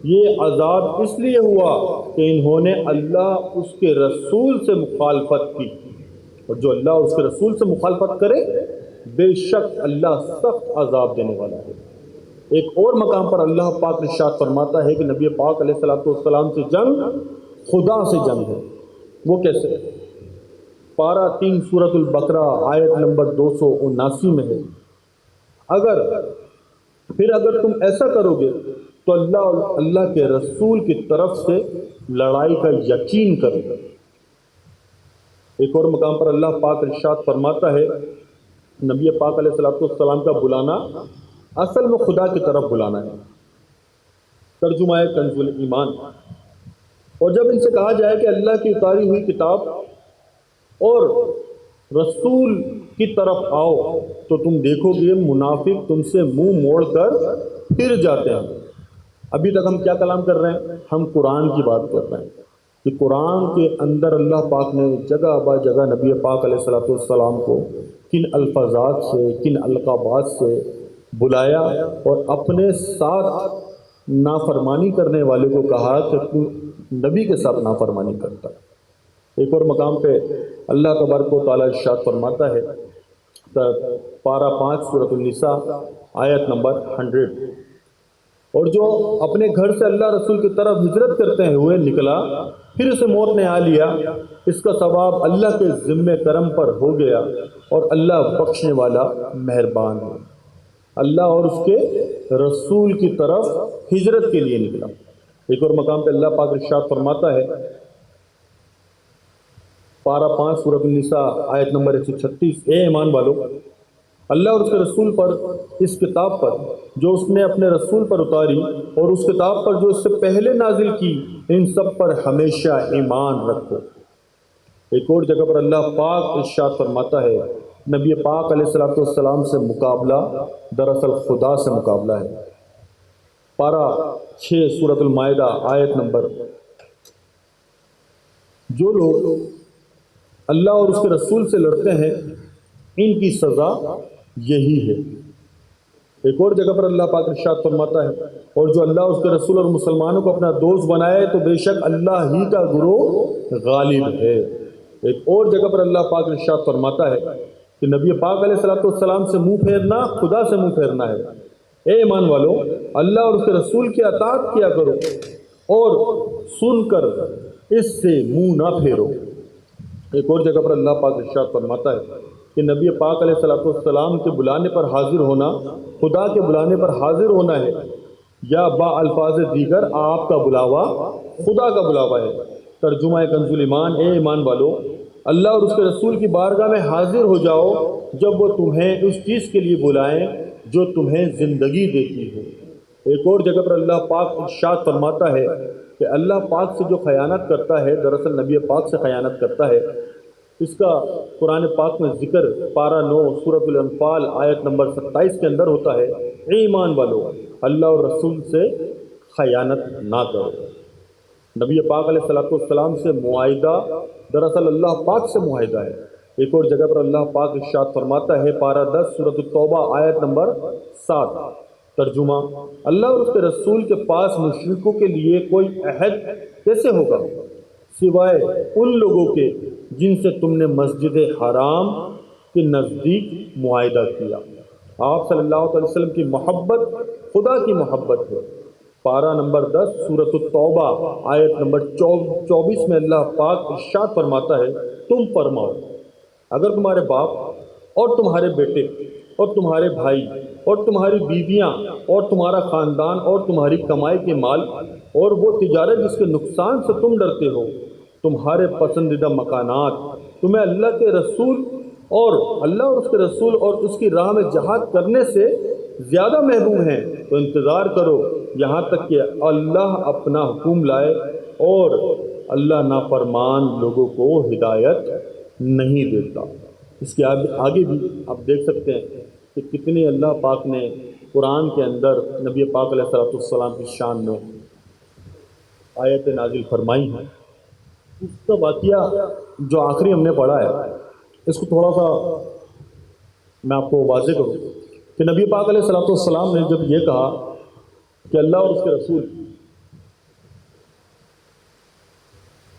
[SPEAKER 3] یہ عذاب اس لیے ہوا کہ انہوں نے اللہ اس کے رسول سے مخالفت کی، اور جو اللہ اور اس کے رسول سے مخالفت کرے بے شک اللہ سخت عذاب دینے والا ہے۔ ایک اور مقام پر اللہ پاک ارشاد فرماتا ہے کہ نبی پاک علیہ الصلوۃ والسلام سے جنگ خدا سے جنگ ہے۔ وہ کیسے؟ پارہ 3 سورۃ البقرہ آیت نمبر 279 میں ہے، اگر تم ایسا کرو گے تو اللہ اور اللہ کے رسول کی طرف سے لڑائی کا یقین کرو گے۔ ایک اور مقام پر اللہ پاک ارشاد فرماتا ہے، نبی پاک علیہ الصلوۃ والسلام کا بلانا اصل میں خدا کی طرف بلانا ہے۔ ترجمہ کنز ایمان، اور جب ان سے کہا جائے کہ اللہ کی اتاری ہوئی کتاب اور رسول کی طرف آؤ تو تم دیکھو گے منافق تم سے منہ موڑ کر پھر جاتے ہیں۔ ابھی تک ہم کیا کلام کر رہے ہیں؟ ہم قرآن کی بات کر رہے ہیں کہ قرآن کے اندر اللہ پاک نے جگہ با جگہ نبی پاک علیہ الصلوۃ والسلام کو کن الفاظات سے کن القابات سے بلایا اور اپنے ساتھ نافرمانی کرنے والے کو کہا کہ تو نبی کے ساتھ نافرمانی کرتا ہے۔ ایک اور مقام پہ اللہ تبارک و تعالیٰ ارشاد فرماتا ہے، پارہ 5 سورۃ النساء آیت نمبر 100، اور جو اپنے گھر سے اللہ رسول کی طرف ہجرت کرتے ہوئے نکلا پھر اسے موت نے آ لیا، اس کا ثواب اللہ کے ذمہ کرم پر ہو گیا اور اللہ بخشنے والا مہربان ہے۔ اللہ اور اس کے رسول کی طرف ہجرت کے لیے نکلا۔ ایک اور مقام پہ اللہ پاک ارشاد فرماتا ہے، پارہ 5 سورۃ النساء آیت نمبر 136، اے ایمان والو، اللہ اور اس کے رسول پر، اس کتاب پر جو اس نے اپنے رسول پر اتاری اور اس کتاب پر جو اس سے پہلے نازل کی، ان سب پر ہمیشہ ایمان رکھو۔ ایک اور جگہ پر اللہ پاک ارشاد فرماتا ہے، نبی پاک علیہ الصلوۃ والسلام سے مقابلہ دراصل خدا سے مقابلہ ہے۔ پارہ 6 سورۃ المائدہ آیت نمبر، جو لوگ اللہ اور اس کے رسول سے لڑتے ہیں ان کی سزا یہی ہے۔ ایک اور جگہ پر اللہ پاک ارشاد فرماتا ہے، اور جو اللہ اس کے رسول اور مسلمانوں کو اپنا دوست بنائے تو بے شک اللہ ہی کا گروہ غالب ہے۔ ایک اور جگہ پر اللہ پاک ارشاد فرماتا ہے کہ نبی پاک علیہ الصلوۃ والسلام سے منہ پھیرنا خدا سے منہ پھیرنا ہے۔ اے ایمان والو، اللہ اور اس کے رسول کی اطاعت کیا کرو اور سن کر اس سے منہ نہ پھیرو۔ ایک اور جگہ پر اللہ پاک ارشاد فرماتا ہے کہ نبی پاک علیہ الصلوۃ والسلام کے بلانے پر حاضر ہونا خدا کے بلانے پر حاضر ہونا ہے، یا با الفاظ دیگر آپ کا بلاوا خدا کا بلاوا ہے۔ ترجمہ کنز ایمان، اے ایمان والو، اللہ اور اس کے رسول کی بارگاہ میں حاضر ہو جاؤ جب وہ تمہیں اس چیز کے لیے بلائیں جو تمہیں زندگی دیتی ہو۔ ایک اور جگہ پر اللہ پاک ارشاد فرماتا ہے کہ اللہ پاک سے جو خیانت کرتا ہے دراصل نبی پاک سے خیانت کرتا ہے۔ اس کا قرآن پاک میں ذکر پارہ 9 سورۃ الانفال آیت نمبر 27 کے اندر ہوتا ہے، اے ایمان والو، اللہ اور رسول سے خیانت نہ کرو۔ نبی پاک علیہ الصلوۃ والسلام سے معاہدہ دراصل اللہ پاک سے معاہدہ ہے۔ ایک اور جگہ پر اللہ پاک ارشاد فرماتا ہے پارہ 10 سورۃ التوبہ آیت نمبر 7۔ ترجمہ، اللہ اور اس کے رسول کے پاس مشرکوں کے لیے کوئی عہد کیسے ہوگا سوائے ان لوگوں کے جن سے تم نے مسجد حرام کے نزدیک معاہدہ کیا۔ آپ صلی اللہ علیہ وسلم کی محبت خدا کی محبت ہے۔ پارہ نمبر 10 سورۃ التوبہ آیت نمبر 24 میں اللہ پاک ارشاد فرماتا ہے، تم فرماؤ اگر تمہارے باپ اور تمہارے بیٹے اور تمہارے بھائی اور تمہاری بیویاں اور تمہارا خاندان اور تمہاری کمائی کے مال اور وہ تجارت جس کے نقصان سے تم ڈرتے ہو، تمہارے پسندیدہ مکانات تمہیں اللہ کے رسول اور اس کے رسول اور اس کی راہ میں جہاد کرنے سے زیادہ محبوب ہیں، تو انتظار کرو یہاں تک کہ اللہ اپنا حکم لائے، اور اللہ نافرمان لوگوں کو ہدایت نہیں دیتا۔ اس کے آگے بھی آپ دیکھ سکتے ہیں کہ کتنی اللہ پاک نے قرآن کے اندر نبی پاک علیہ الصلوۃ والسلام کی شان میں آیت نازل فرمائی ہیں۔ اس کا واقعہ جو آخری ہم نے پڑھا ہے اس کو تھوڑا سا میں آپ کو واضح کروں کہ نبی پاک علیہ الصلوۃ والسلام نے جب یہ کہا کہ اللہ اور اس کے رسول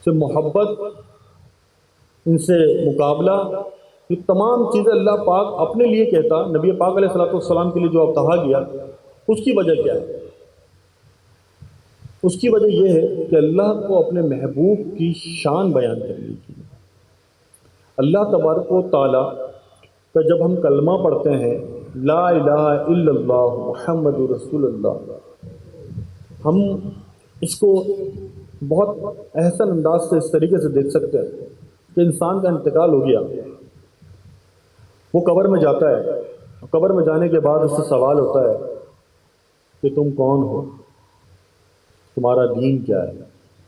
[SPEAKER 3] سے محبت، ان سے مقابلہ، یہ تمام چیزیں اللہ پاک اپنے لیے کہتا، نبی پاک علیہ الصلوۃ والسلام کے لیے جو اب کہا گیا، اس کی وجہ کیا ہے؟ اس کی وجہ یہ ہے کہ اللہ کو اپنے محبوب کی شان بیان کرنی کی۔ اللہ تبارک و تعالیٰ کا جب ہم کلمہ پڑھتے ہیں لا الہ الا اللہ محمد رسول اللہ، ہم اس کو بہت احسن انداز سے اس طریقے سے دیکھ سکتے ہیں کہ انسان کا انتقال ہو گیا، وہ قبر میں جاتا ہے، قبر میں جانے کے بعد اس سے سوال ہوتا ہے کہ تم کون ہو، تمہارا دین کیا ہے؟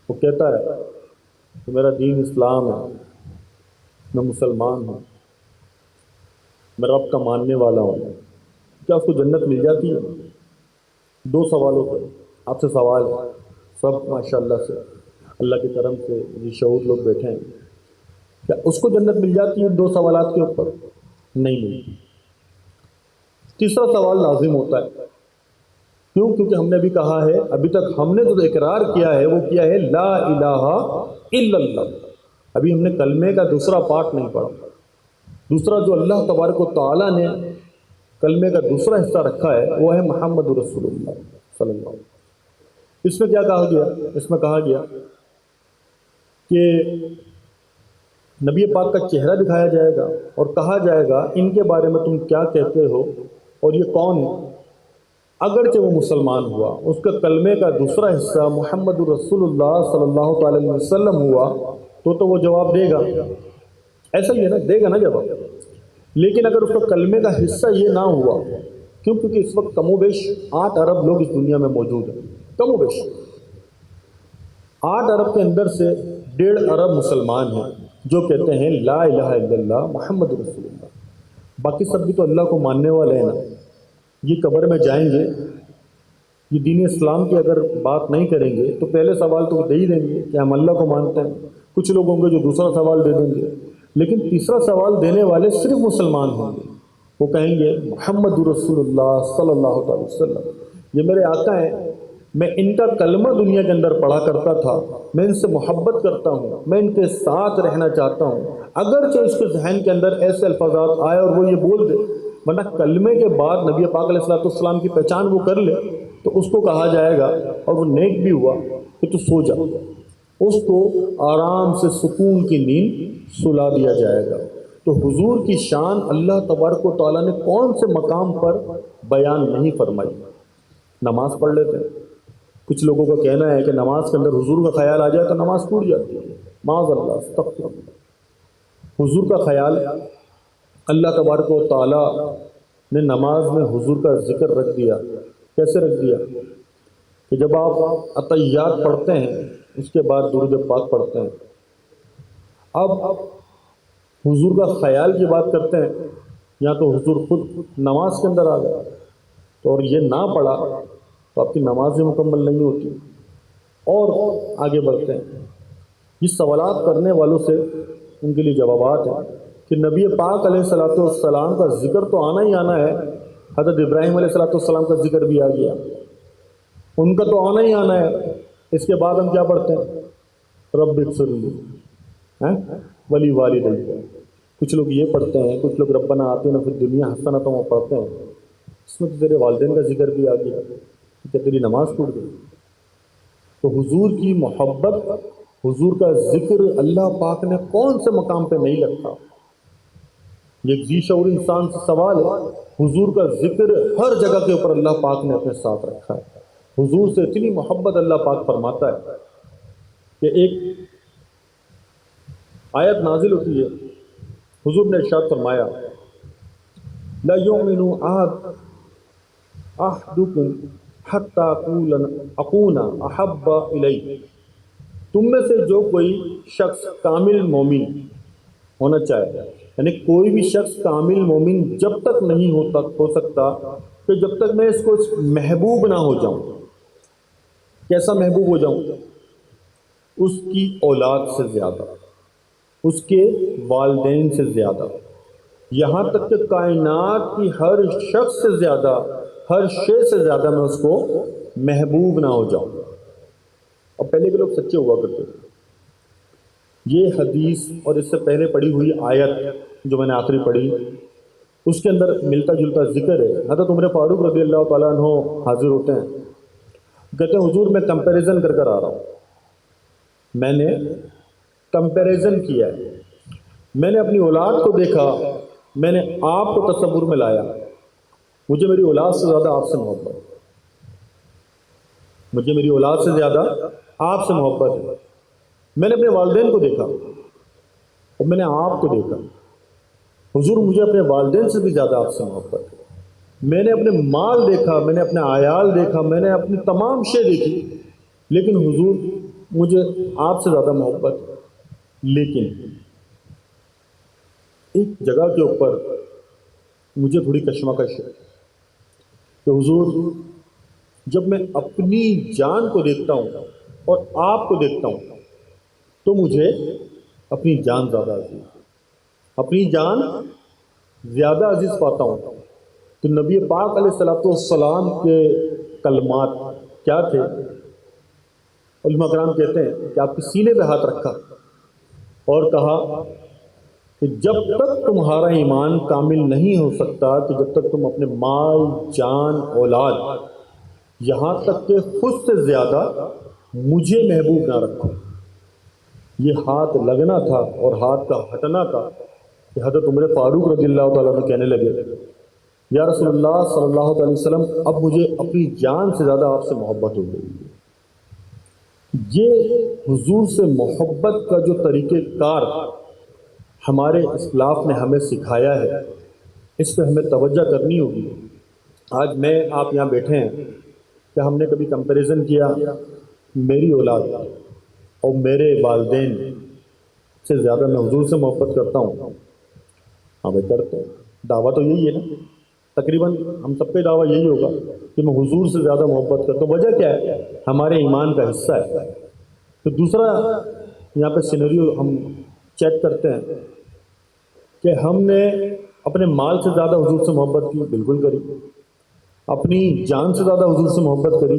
[SPEAKER 3] وہ کہتا ہے کہ میرا دین اسلام ہے، میں مسلمان ہوں، میں رب کا ماننے والا ہوں۔ کیا اس کو جنت مل جاتی ہے؟ 2 سوالوں پہ آپ سے سوال ہے، سب ماشاءاللہ سے اللہ کے کرم سے یہ شعور لوگ بیٹھے ہیں، کیا اس کو جنت مل جاتی ہے 2 سوالات کے اوپر؟ نہیں ملتی۔ تیسرا سوال لازم ہوتا ہے، کیوں؟ کیونکہ ہم نے بھی کہا ہے، ابھی تک ہم نے جو اقرار کیا ہے وہ کیا ہے لا الہ الا اللہ، ابھی ہم نے کلمے کا دوسرا پارٹ نہیں پڑھا۔ دوسرا جو اللہ تبارک و تعالیٰ نے کلمے کا دوسرا حصہ رکھا ہے وہ ہے محمد رسول اللہ صلی اللہ علیہ وسلم۔ اس میں کیا کہا گیا؟ اس میں کہا گیا کہ نبی پاک کا چہرہ دکھایا جائے گا اور کہا جائے گا ان کے بارے میں تم کیا کہتے ہو اور یہ کون ہے۔ اگرچہ وہ مسلمان ہوا، اس کا کلمے کا دوسرا حصہ محمد رسول اللہ صلی اللہ تعالی علیہ وسلم ہوا تو وہ جواب دے گا، ایسا ہی ہے نا، دے گا نا جواب۔ لیکن اگر اس کا کلمے کا حصہ یہ نہ ہوا، کیونکہ اس وقت کم و بیش 8 ارب لوگ اس دنیا میں موجود ہیں، کم و بیش 8 ارب کے اندر سے 1.5 ارب مسلمان ہیں جو کہتے ہیں لا الہ الا اللہ محمد رسول اللہ۔ باقی سب بھی تو اللہ کو ماننے والے ہیں نا۔ یہ قبر میں جائیں گے، یہ دین اسلام کی اگر بات نہیں کریں گے تو پہلے سوال تو دے ہی دیں گے کہ ہم اللہ کو مانتے ہیں، کچھ لوگ ہوں گے جو دوسرا سوال دے دیں گے، لیکن تیسرا سوال دینے والے صرف مسلمان ہوں گے۔ وہ کہیں گے محمد رسول اللہ صلی اللہ علیہ وسلم، یہ میرے آقا ہیں، میں ان کا کلمہ دنیا کے اندر پڑھا کرتا تھا، میں ان سے محبت کرتا ہوں، میں ان کے ساتھ رہنا چاہتا ہوں، اگرچہ اس کے ذہن کے اندر ایسے الفاظات آئے اور وہ یہ بول دے، ورنہ کلمے کے بعد نبی پاک علیہ الصلوۃ والسلام کی پہچان وہ کر لے تو اس کو کہا جائے گا، اور وہ نیک بھی ہوا کہ تو سو جا، اس کو آرام سے سکون کی نیند سلا دیا جائے گا۔ تو حضور کی شان اللہ تبارک و تعالیٰ نے کون سے مقام پر بیان نہیں فرمائی؟ نماز پڑھ لیتے ہیں، کچھ لوگوں کا کہنا ہے کہ نماز کے اندر حضور کا خیال آ جائے تو نماز ٹوٹ جاتی ہے، معاذ اللہ، استغفر اللہ۔ حضور کا خیال اللہ تبارک و تعالیٰ نے نماز میں حضور کا ذکر رکھ دیا۔ کیسے رکھ دیا؟ کہ جب آپ عطیات پڑھتے ہیں اس کے بعد درود پاک پڑھتے ہیں، اب حضور کا خیال کی بات کرتے ہیں، یا تو حضور خود نماز کے اندر آ گئے تو اور یہ نہ پڑھا تو آپ کی نماز بھی مکمل نہیں ہوتی۔ اور آگے بڑھتے ہیں، یہ سوالات کرنے والوں سے ان کے لیے جوابات ہیں کہ نبی پاک علیہ الصلوۃ والسلام کا ذکر تو آنا ہی آنا ہے، حضرت ابراہیم علیہ الصلوۃ والسلام کا ذکر بھی آ گیا، ان کا تو آنا ہی آنا ہے۔ اس کے بعد ہم کیا پڑھتے ہیں؟ رب اغفر لی ولی والدی۔ کچھ لوگ یہ پڑھتے ہیں، کچھ لوگ ربنا آتنا فی الدنیا حسنۃ وہ پڑھتے ہیں، اس میں تو تیرے والدین کا ذکر بھی آ گیا، کہ تیری نماز ٹوٹ گئی۔ تو حضور کی محبت، حضور کا ذکر اللہ پاک نے کون سے مقام پہ نہیں رکھا؟ یہ ایک ذی شعور انسان سے سوال ہے۔ حضور کا ذکر ہر جگہ کے اوپر اللہ پاک نے اپنے ساتھ رکھا ہے۔ حضور سے اتنی محبت اللہ پاک فرماتا ہے کہ ایک آیت نازل ہوتی ہے، حضور نے ارشاد فرمایا لا یؤمن احدکم حتی اکون احب الی، تم میں سے جو کوئی شخص کامل مومن ہونا چاہے، یعنی کوئی بھی شخص کامل مومن جب تک نہیں ہو سکتا کہ جب تک میں اس کو محبوب نہ ہو جاؤں۔ کیسا محبوب ہو جاؤں؟ اس کی اولاد سے زیادہ، اس کے والدین سے زیادہ، یہاں تک کہ کائنات کی ہر شخص سے زیادہ، ہر شے سے زیادہ میں اس کو محبوب نہ ہو جاؤں۔ اور پہلے کے لوگ سچے ہوا کرتے تھے۔ یہ حدیث اور اس سے پہلے پڑھی ہوئی آیت جو میں نے آخری پڑھی، اس کے اندر ملتا جلتا ذکر ہے۔ حضرت عمر فاروق رضی اللہ تعالیٰ عنہ حاضر ہوتے ہیں، کہتے ہیں حضور میں کمپیریزن کر آ رہا ہوں، میں نے کمپیریزن کیا ہے، میں نے اپنی اولاد کو دیکھا، میں نے آپ کو تصور میں لایا، مجھے میری اولاد سے زیادہ آپ سے محبت ہے، مجھے میری اولاد سے زیادہ آپ سے محبت ہے۔ میں نے اپنے والدین کو دیکھا اور میں نے آپ کو دیکھا، حضور مجھے اپنے والدین سے بھی زیادہ آپ سے محبت ہے۔ میں نے اپنے مال دیکھا، میں نے اپنے عیال دیکھا، میں نے اپنی تمام شے دیکھی، لیکن حضور مجھے آپ سے زیادہ محبت ہے۔ لیکن ایک جگہ کے اوپر مجھے تھوڑی کشمکش ہے کہ حضور جب میں اپنی جان کو دیکھتا ہوں اور آپ کو دیکھتا ہوں تو مجھے اپنی جان زیادہ عزیز، اپنی جان زیادہ عزیز پاتا ہوں۔ تو نبی پاک علیہ الصلوۃ والسلام کے کلمات کیا تھے؟ علماء کرام کہتے ہیں کہ آپ کے سینے پہ ہاتھ رکھا اور کہا کہ جب تک تمہارا ایمان کامل نہیں ہو سکتا، کہ جب تک تم اپنے مال، جان، اولاد، یہاں تک کہ خود سے زیادہ مجھے محبوب نہ رکھو۔ یہ ہاتھ لگنا تھا اور ہاتھ کا ہٹنا تھا کہ حضرت عمر فاروق رضی اللہ تعالیٰ عنہ کہنے لگے یا رسول اللہ صلی اللہ علیہ وسلم، اب مجھے اپنی جان سے زیادہ آپ سے محبت ہو گئی ہے۔ یہ حضور سے محبت کا جو طریقہ کار ہمارے اسلاف نے ہمیں سکھایا ہے، اس پہ ہمیں توجہ کرنی ہوگی۔ آج میں آپ یہاں بیٹھے ہیں کہ ہم نے کبھی کمپیریزن کیا میری اولاد اور میرے والدین سے زیادہ میں حضور سے محبت کرتا ہوں؟ ہاں بھائی کرتے ہیں، دعویٰ تو یہی ہے نا، تقریباً ہم سب کا دعویٰ یہی ہوگا کہ میں حضور سے زیادہ محبت کرتا ہوں۔ وجہ کیا ہے؟ ہمارے ایمان کا حصہ ہے۔ تو دوسرا یہاں پہ سینیریو ہم چیک کرتے ہیں کہ ہم نے اپنے مال سے زیادہ حضور سے محبت کی، بالکل کری، اپنی جان سے زیادہ حضور سے محبت کری،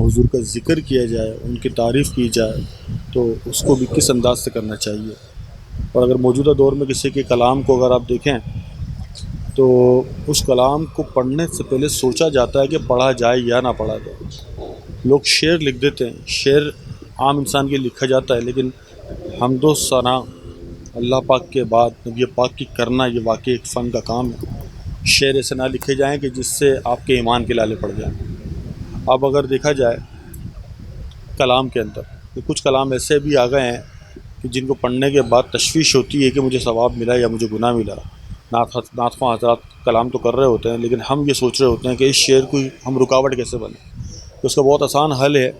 [SPEAKER 3] حضور کا ذکر کیا جائے، ان کی تعریف کی جائے، تو اس کو بھی کس انداز سے کرنا چاہیے۔ اور اگر موجودہ دور میں کسی کے کلام کو اگر آپ دیکھیں تو اس کلام کو پڑھنے سے پہلے سوچا جاتا ہے کہ پڑھا جائے یا نہ پڑھا جائے۔ لوگ شعر لکھ دیتے ہیں، شعر عام انسان کے لکھا جاتا ہے، لیکن حمد و ثنا اللہ پاک کے بعد نبی پاک کی کرنا یہ واقعی ایک فن کا کام ہے۔ شعر ایسے نہ لکھے جائیں کہ جس سے آپ کے ایمان کے لالے پڑ جائیں۔ اب اگر دیکھا جائے کلام کے اندر تو کچھ کلام ایسے بھی آ گئے ہیں کہ جن کو پڑھنے کے بعد تشویش ہوتی ہے کہ مجھے ثواب ملا یا مجھے گناہ ملا۔ نعت خواں حضرات کلام تو کر رہے ہوتے ہیں، لیکن ہم یہ سوچ رہے ہوتے ہیں کہ اس شعر کو ہم رکاوٹ کیسے بنے۔ تو اس کا بہت آسان حل ہے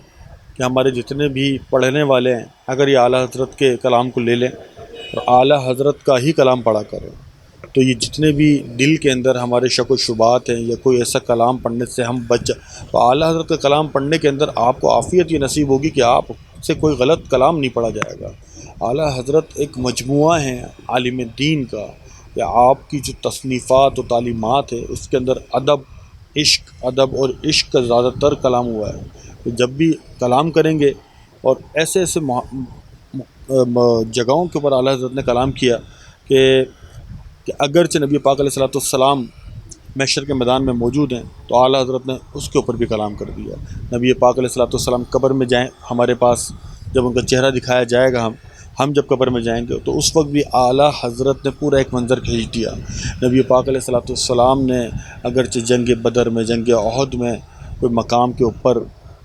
[SPEAKER 3] کہ ہمارے جتنے بھی پڑھنے والے ہیں اگر یہ اعلیٰ حضرت کے کلام کو لے لیں اور اعلیٰ حضرت کا ہی کلام پڑھا کریں، تو یہ جتنے بھی دل کے اندر ہمارے شک و شبہات ہیں یا کوئی ایسا کلام پڑھنے سے ہم بچ جائیں، تو اعلیٰ حضرت کا کلام پڑھنے کے اندر آپ کو عافیت یہ نصیب ہوگی کہ آپ سے کوئی غلط کلام نہیں پڑھا جائے گا۔ اعلیٰ حضرت ایک مجموعہ ہے عالم دین کا، یا آپ کی جو تصنیفات و تعلیمات ہے اس کے اندر ادب اور عشق کا زیادہ تر کلام ہوا ہے۔ تو جب بھی کلام کریں گے اور ایسے جگہوں کے اوپر اعلیٰ حضرت نے کلام کیا کہ اگرچہ نبی پاک علیہ الصلوۃ والسلام محشر کے میدان میں موجود ہیں تو اعلیٰ حضرت نے اس کے اوپر بھی کلام کر دیا۔ نبی پاک علیہ الصلوۃ والسلام قبر میں جائیں ہمارے پاس جب ان کا چہرہ دکھایا جائے گا، ہم جب قبر میں جائیں گے تو اس وقت بھی اعلیٰ حضرت نے پورا ایک منظر کھینچ دیا۔ نبی پاک علیہ الصلوۃ والسلام نے اگرچہ جنگ بدر میں، جنگ احد میں کوئی مقام کے اوپر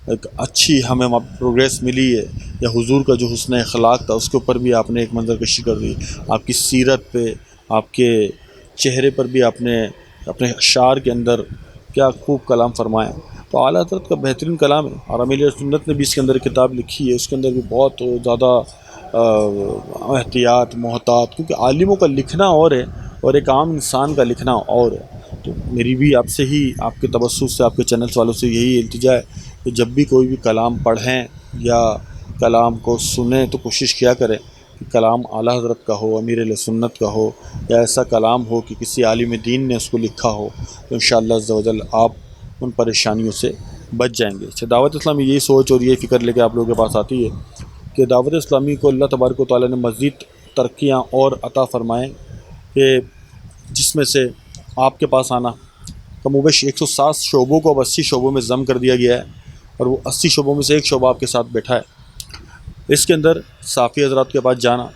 [SPEAKER 3] ایک اچھی ہمیں پروگریس ملی ہے، یا حضور کا جو حسن اخلاق تھا اس کے اوپر بھی آپ نے ایک منظر کشی کر دی۔ آپ کی سیرت پہ، آپ کے چہرے پر بھی آپ نے اپنے اشعار کے اندر کیا خوب کلام فرمایا۔ تو اعلیٰ حضرت کا بہترین کلام ہے، اور امیر سنت نے بھی اس کے اندر کتاب لکھی ہے، اس کے اندر بھی بہت زیادہ احتیاط محتاط، کیونکہ عالموں کا لکھنا اور ہے اور ایک عام انسان کا لکھنا اور ہے۔ تو میری بھی آپ سے ہی، آپ کے توسط سے، آپ کے چینلز والوں سے یہی التجا ہے کہ جب بھی کوئی بھی کلام پڑھیں یا کلام کو سنیں تو کوشش کیا کریں کہ کلام اعلیٰ حضرت کا ہو، امیر اہل سنت کا ہو، یا ایسا کلام ہو کہ کسی عالم دین نے اس کو لکھا ہو، تو انشاءاللہ عز و جل آپ ان پریشانیوں سے بچ جائیں گے۔ اچھا، دعوت اسلامی یہی سوچ اور یہی فکر لے کے آپ لوگوں کے پاس آتی ہے کہ دعوت اسلامی کو اللہ تبارک و تعالیٰ نے مزید ترقیاں اور عطا فرمائیں، کہ جس میں سے آپ کے پاس آنا کم و بیش 107 شعبوں کو اب 80 شعبوں میں ضم کر دیا گیا ہے، اور وہ 80 شعبوں میں سے ایک شعبہ آپ کے ساتھ بیٹھا ہے۔ اس کے اندر صحافی حضرات کے پاس جانا،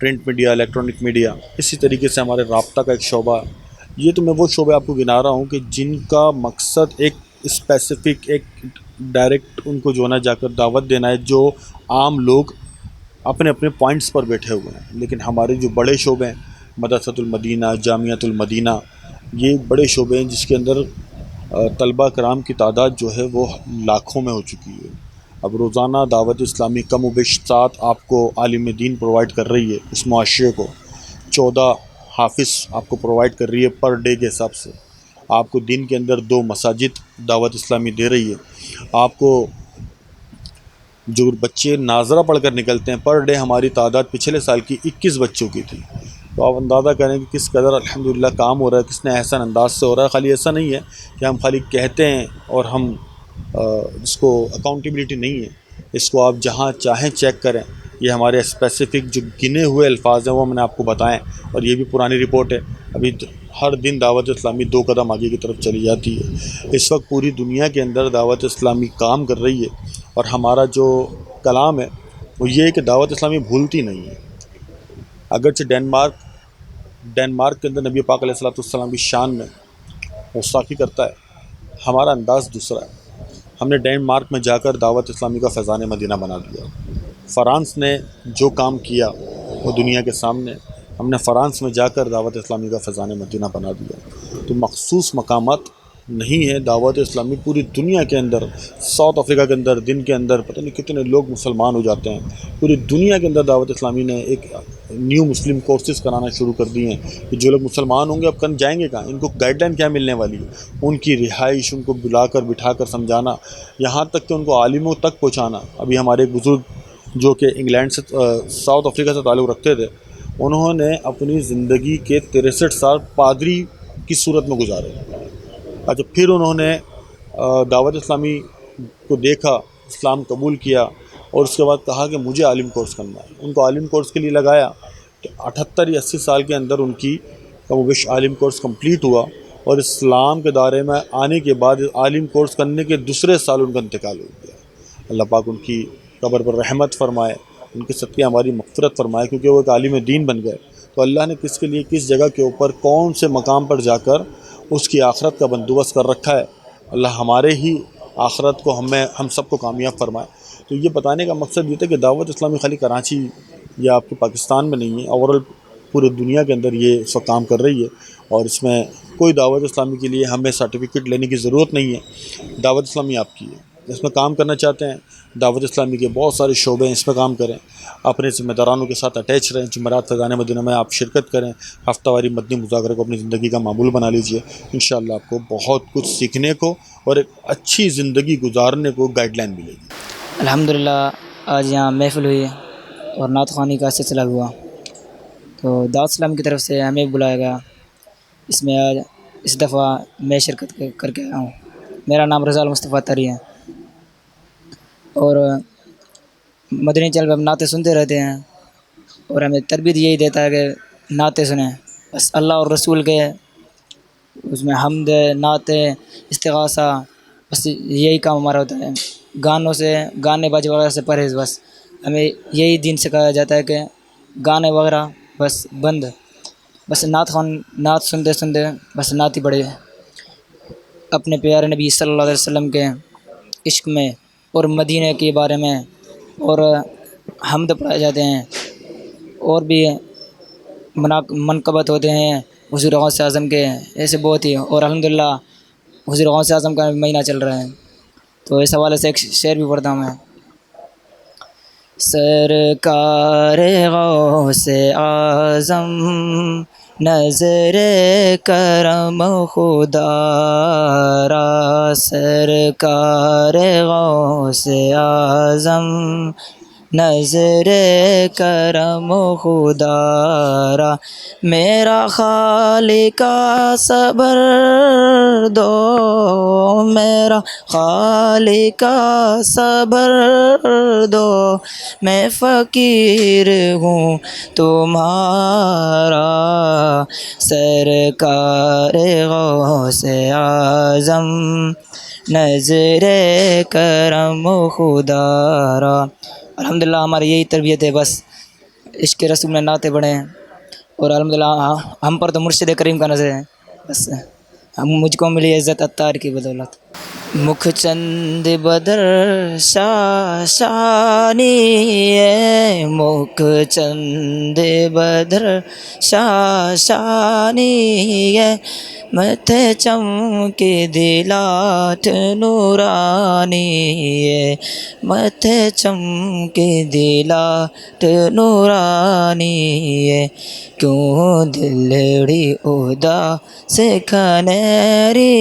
[SPEAKER 3] پرنٹ میڈیا، الیکٹرانک میڈیا، اسی طریقے سے ہمارے رابطہ کا ایک شعبہ ہے۔ یہ تو میں وہ شعبے آپ کو گنا رہا ہوں کہ جن کا مقصد ایک اسپیسیفک، ایک ڈائریکٹ ان کو جو ہے نا جا کر دعوت دینا ہے، جو عام لوگ اپنے اپنے پوائنٹس پر بیٹھے ہوئے ہیں۔ لیکن ہمارے جو بڑے شعبے ہیں، مدرسۃ المدینہ، جامعۃ المدینہ، یہ بڑے شعبے ہیں جس کے اندر طلبہ کرام کی تعداد جو ہے وہ لاکھوں میں ہو چکی ہے۔ اب روزانہ دعوت اسلامی کم و بیش 7 آپ کو عالم دین پرووائڈ کر رہی ہے اس معاشرے کو، 14 حافظ آپ کو پرووائڈ کر رہی ہے پر ڈے کے حساب سے۔ آپ کو دن کے اندر 2 مساجد دعوت اسلامی دے رہی ہے۔ آپ کو جو بچے ناظرہ پڑھ کر نکلتے ہیں پر ڈے، ہماری تعداد پچھلے سال کی 21 بچوں کی تھی۔ تو آپ اندازہ کریں کہ کس قدر الحمدللہ کام ہو رہا ہے، کس نے احسن انداز سے ہو رہا ہے۔ خالی ایسا نہیں ہے کہ ہم خالی کہتے ہیں اور ہم اس کو اکاؤنٹیبلٹی نہیں ہے، اس کو آپ جہاں چاہیں چیک کریں۔ یہ ہمارے اسپیسیفک جو گنے ہوئے الفاظ ہیں وہ میں نے آپ کو بتائیں، اور یہ بھی پرانی رپورٹ ہے۔ ابھی ہر دن دعوت اسلامی 2 قدم آگے کی طرف چلی جاتی ہے۔ اس وقت پوری دنیا کے اندر دعوت اسلامی کام کر رہی ہے، اور ہمارا جو کلام ہے وہ یہ ہے کہ دعوت اسلامی بھولتی نہیں ہے۔ اگرچہ ڈینمارک کے اندر نبی پاک علیہ الصلوۃ والسلام کی شان میں گستاخی کرتا ہے، ہمارا انداز دوسرا ہے۔ ہم نے ڈینمارک میں جا کر دعوت اسلامی کا فیضان مدینہ بنا دیا۔ فرانس نے جو کام کیا وہ دنیا کے سامنے، ہم نے فرانس میں جا کر دعوت اسلامی کا فیضان مدینہ بنا دیا۔ تو مخصوص مقامات نہیں ہے، دعوت اسلامی پوری دنیا کے اندر، ساؤتھ افریقہ کے اندر دن کے اندر پتہ نہیں کتنے لوگ مسلمان ہو جاتے ہیں۔ پوری دنیا کے اندر دعوت اسلامی نے ایک نیو مسلم کورسز کرانا شروع کر دیے ہیں کہ جو لوگ مسلمان ہوں گے اب کن جائیں گے کہاں، ان کو گائیڈ لائن کیا ملنے والی ہے، ان کی رہائش، ان کو بلا کر بٹھا کر سمجھانا، یہاں تک کہ ان کو عالموں تک پہنچانا۔ ابھی ہمارے ایک بزرگ جو کہ انگلینڈ سے، ساؤتھ افریقہ سے تعلق رکھتے تھے، انہوں نے اپنی زندگی کے 63 سال پادری کی صورت میں گزارے۔ اچھا، پھر انہوں نے دعوت اسلامی کو دیکھا، اسلام قبول کیا اور اس کے بعد کہا کہ مجھے عالم کورس کرنا ہے. ان کو عالم کورس کے لیے لگایا تو 78 یا 80 سال کے اندر ان کی کم و بیش عالم کورس کمپلیٹ ہوا، اور اسلام کے دائرے میں آنے کے بعد عالم کورس کرنے کے دوسرے سال ان کا انتقال ہو گیا. اللہ پاک ان کی قبر پر رحمت فرمائے، ان کے صدقے ہماری مغفرت فرمائے، کیونکہ وہ ایک عالم دین بن گئے. تو اللہ نے کس کے لیے کس جگہ کے اوپر کون سے مقام پر جا کر اس کی آخرت کا بندوبست کر رکھا ہے. اللہ ہمارے ہی آخرت کو ہم سب کو کامیاب فرمائے. تو یہ بتانے کا مقصد یہ تھا کہ دعوت اسلامی خالی کراچی یا آپ کے پاکستان میں نہیں ہے، اوورال پورے دنیا کے اندر یہ اس وقت کام کر رہی ہے، اور اس میں کوئی دعوت اسلامی کے لیے ہمیں سرٹیفکیٹ لینے کی ضرورت نہیں ہے. دعوت اسلامی آپ کی ہے، اس میں کام کرنا چاہتے ہیں دعوت اسلامی کے بہت سارے شعبے ہیں، اس میں کام کریں، اپنے ذمہ دارانوں کے ساتھ اٹیچ رہیں. جمعرات فیضان مدینہ میں آپ شرکت کریں، ہفتہ واری مدنی مذاکرے کو اپنی زندگی کا معمول بنا لیجئے. انشاءاللہ آپ کو بہت کچھ سیکھنے کو اور ایک اچھی زندگی گزارنے کو گائیڈ لائن ملے گی.
[SPEAKER 4] الحمدللہ آج یہاں محفل ہوئی اور نعت خوانی کا سلسلہ ہوا، تو دعوت اسلام کی طرف سے ہمیں بلایا گیا. اس میں آج اس دفعہ میں شرکت کر کے آیا ہوں. میرا نام رضا المصطفیٰ تری ہے، اور مدنی چینل پہ ہم نعتیں سنتے رہتے ہیں، اور ہمیں تربیت یہی دیتا ہے کہ نعتیں سنیں. بس اللہ اور رسول کے اس میں حمد، نعتیں، استغاثہ، بس یہی کام ہمارا ہوتا ہے. گانے باجے وغیرہ سے پرہیز. بس ہمیں یہی دین سکھایا جاتا ہے کہ گانے وغیرہ بس بند. بس نعت سنتے سنتے بس نعت ہی پڑھے، اپنے پیارے نبی صلی اللہ علیہ وسلم کے عشق میں اور مدینہ کے بارے میں، اور حمد پڑھائے جاتے ہیں، اور بھی منقبت ہوتے ہیں حضور غوث اعظم کے، ایسے بہت ہی. اور الحمدللہ حضور غوث اعظم کا مہینہ چل رہا ہے، تو اس حوالے سے ایک شعر بھی پڑھتا ہوں میں. سرکار غوث اعظم نظر کرم خدا را، سرکار غوث اعظم نظر کرم خدا را، میرا خالق صبر دو، میرا خالق صبر دو، میں فقیر ہوں تمہارا، سرکار غوث اعظم نظر کرم خدا را. الحمدللہ ہماری یہی تربیت ہے، بس عشق رسول میں نعتیں پڑھیں، اور الحمدللہ ہم پر تو مرشد کریم کا نظر ہے. بس مجھ کو ملی عزت عطار کی بدولت. مکھ چند بدر شاشانی ہے، مکھ چند بدر شاشانی ہے، متھے چمک دلات نورانی ہے، متھے چمک دلات نورانی ہے، کیوں دلڑی اداس کھنیری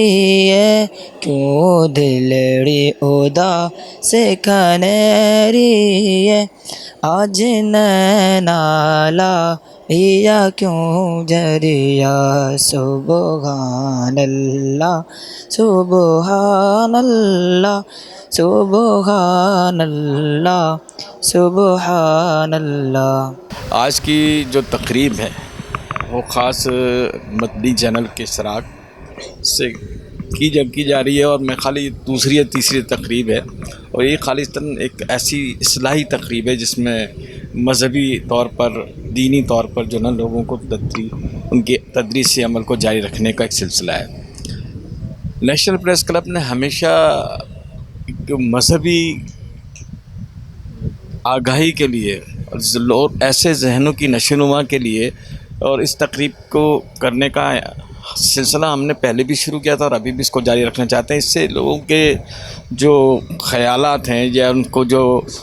[SPEAKER 4] ہے، کیوں دلڑی اداس کھنیری ہے، آج نینالا یا کیوں جریا، سبحان اللہ سبحان اللہ سبحان اللہ سبحان اللہ.
[SPEAKER 5] آج کی جو تقریب ہے وہ خاص مدنی چینل کے اشتراک سے کی جا رہی ہے، اور میں خالی دوسری یا تیسری تقریب ہے، اور یہ خالصتاً ایک ایسی اصلاحی تقریب ہے جس میں مذہبی طور پر، دینی طور پر جو نا لوگوں کو ان کی تدریسی عمل کو جاری رکھنے کا ایک سلسلہ ہے. نیشنل پریس کلب نے ہمیشہ ایک مذہبی آگاہی کے لیے اور ایسے ذہنوں کی نشوونما کے لیے، اور اس تقریب کو کرنے کا سلسلہ ہم نے پہلے بھی شروع کیا تھا اور ابھی بھی اس کو جاری رکھنا چاہتے ہیں. اس سے لوگوں کے جو خیالات ہیں یا ان کو جو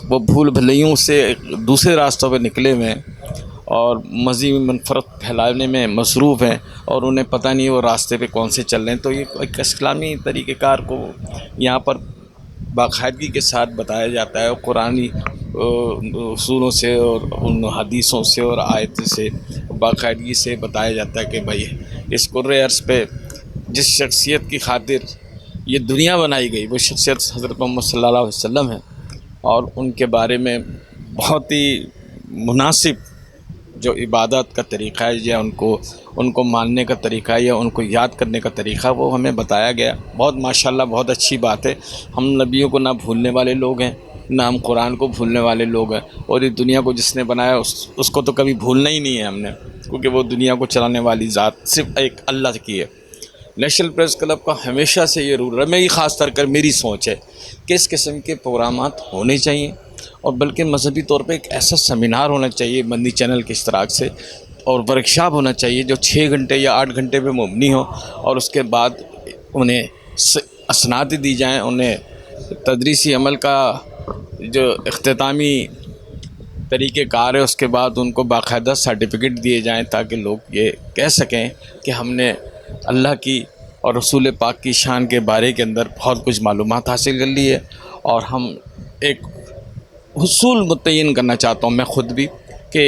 [SPEAKER 5] وہ بھول بھلیوں سے دوسرے راستوں پہ نکلے ہوئے ہیں اور مزید منفرت پھیلانے میں مصروف ہیں، اور انہیں پتہ نہیں وہ راستے پہ کون سے چل رہے ہیں. تو یہ ایک اسلامی طریقہ کار کو یہاں پر باقاعدگی کے ساتھ بتایا جاتا ہے، اور قرآنی اصولوں سے اور ان حدیثوں سے اور آیت سے باقاعدگی سے بتایا جاتا ہے کہ بھائی اس قرۂ عرض پہ جس شخصیت کی خاطر یہ دنیا بنائی گئی وہ شخصیت حضرت محمد صلی اللہ علیہ وسلم ہے، اور ان کے بارے میں بہت ہی مناسب جو عبادت کا طریقہ ہے یا ان کو ماننے کا طریقہ ہے یا ان کو یاد کرنے کا طریقہ وہ ہمیں بتایا گیا. بہت ماشاءاللہ بہت اچھی بات ہے. ہم نبیوں کو نہ بھولنے والے لوگ ہیں، نہ ہم قرآن کو بھولنے والے لوگ ہیں، اور اس دنیا کو جس نے بنایا اس کو تو کبھی بھولنا ہی نہیں ہے ہم نے، کیونکہ وہ دنیا کو چلانے والی ذات صرف ایک اللہ کی ہے. نیشنل پریس کلب کا ہمیشہ سے یہ رول ہے، میری خاص طور پر میری سوچ ہے کہ اس قسم کے پروگرامات ہونے چاہیے، اور بلکہ مذہبی طور پہ ایک ایسا سیمینار ہونا چاہیے مدنی چینل کے اشتراک سے، اور ورکشاپ ہونا چاہیے جو 6 گھنٹے یا 8 گھنٹے پہ مبنی ہو، اور اس کے بعد انہیں اسناد دی جائیں، انہیں تدریسی عمل کا جو اختتامی طریقہ کار ہے اس کے بعد ان کو باقاعدہ سرٹیفکیٹ دیے جائیں، تاکہ لوگ یہ کہہ سکیں کہ ہم نے اللہ کی اور رسول پاک کی شان کے بارے کے اندر بہت کچھ معلومات حاصل کر لی ہے. اور ہم ایک حصول متعین کرنا چاہتا ہوں میں خود بھی کہ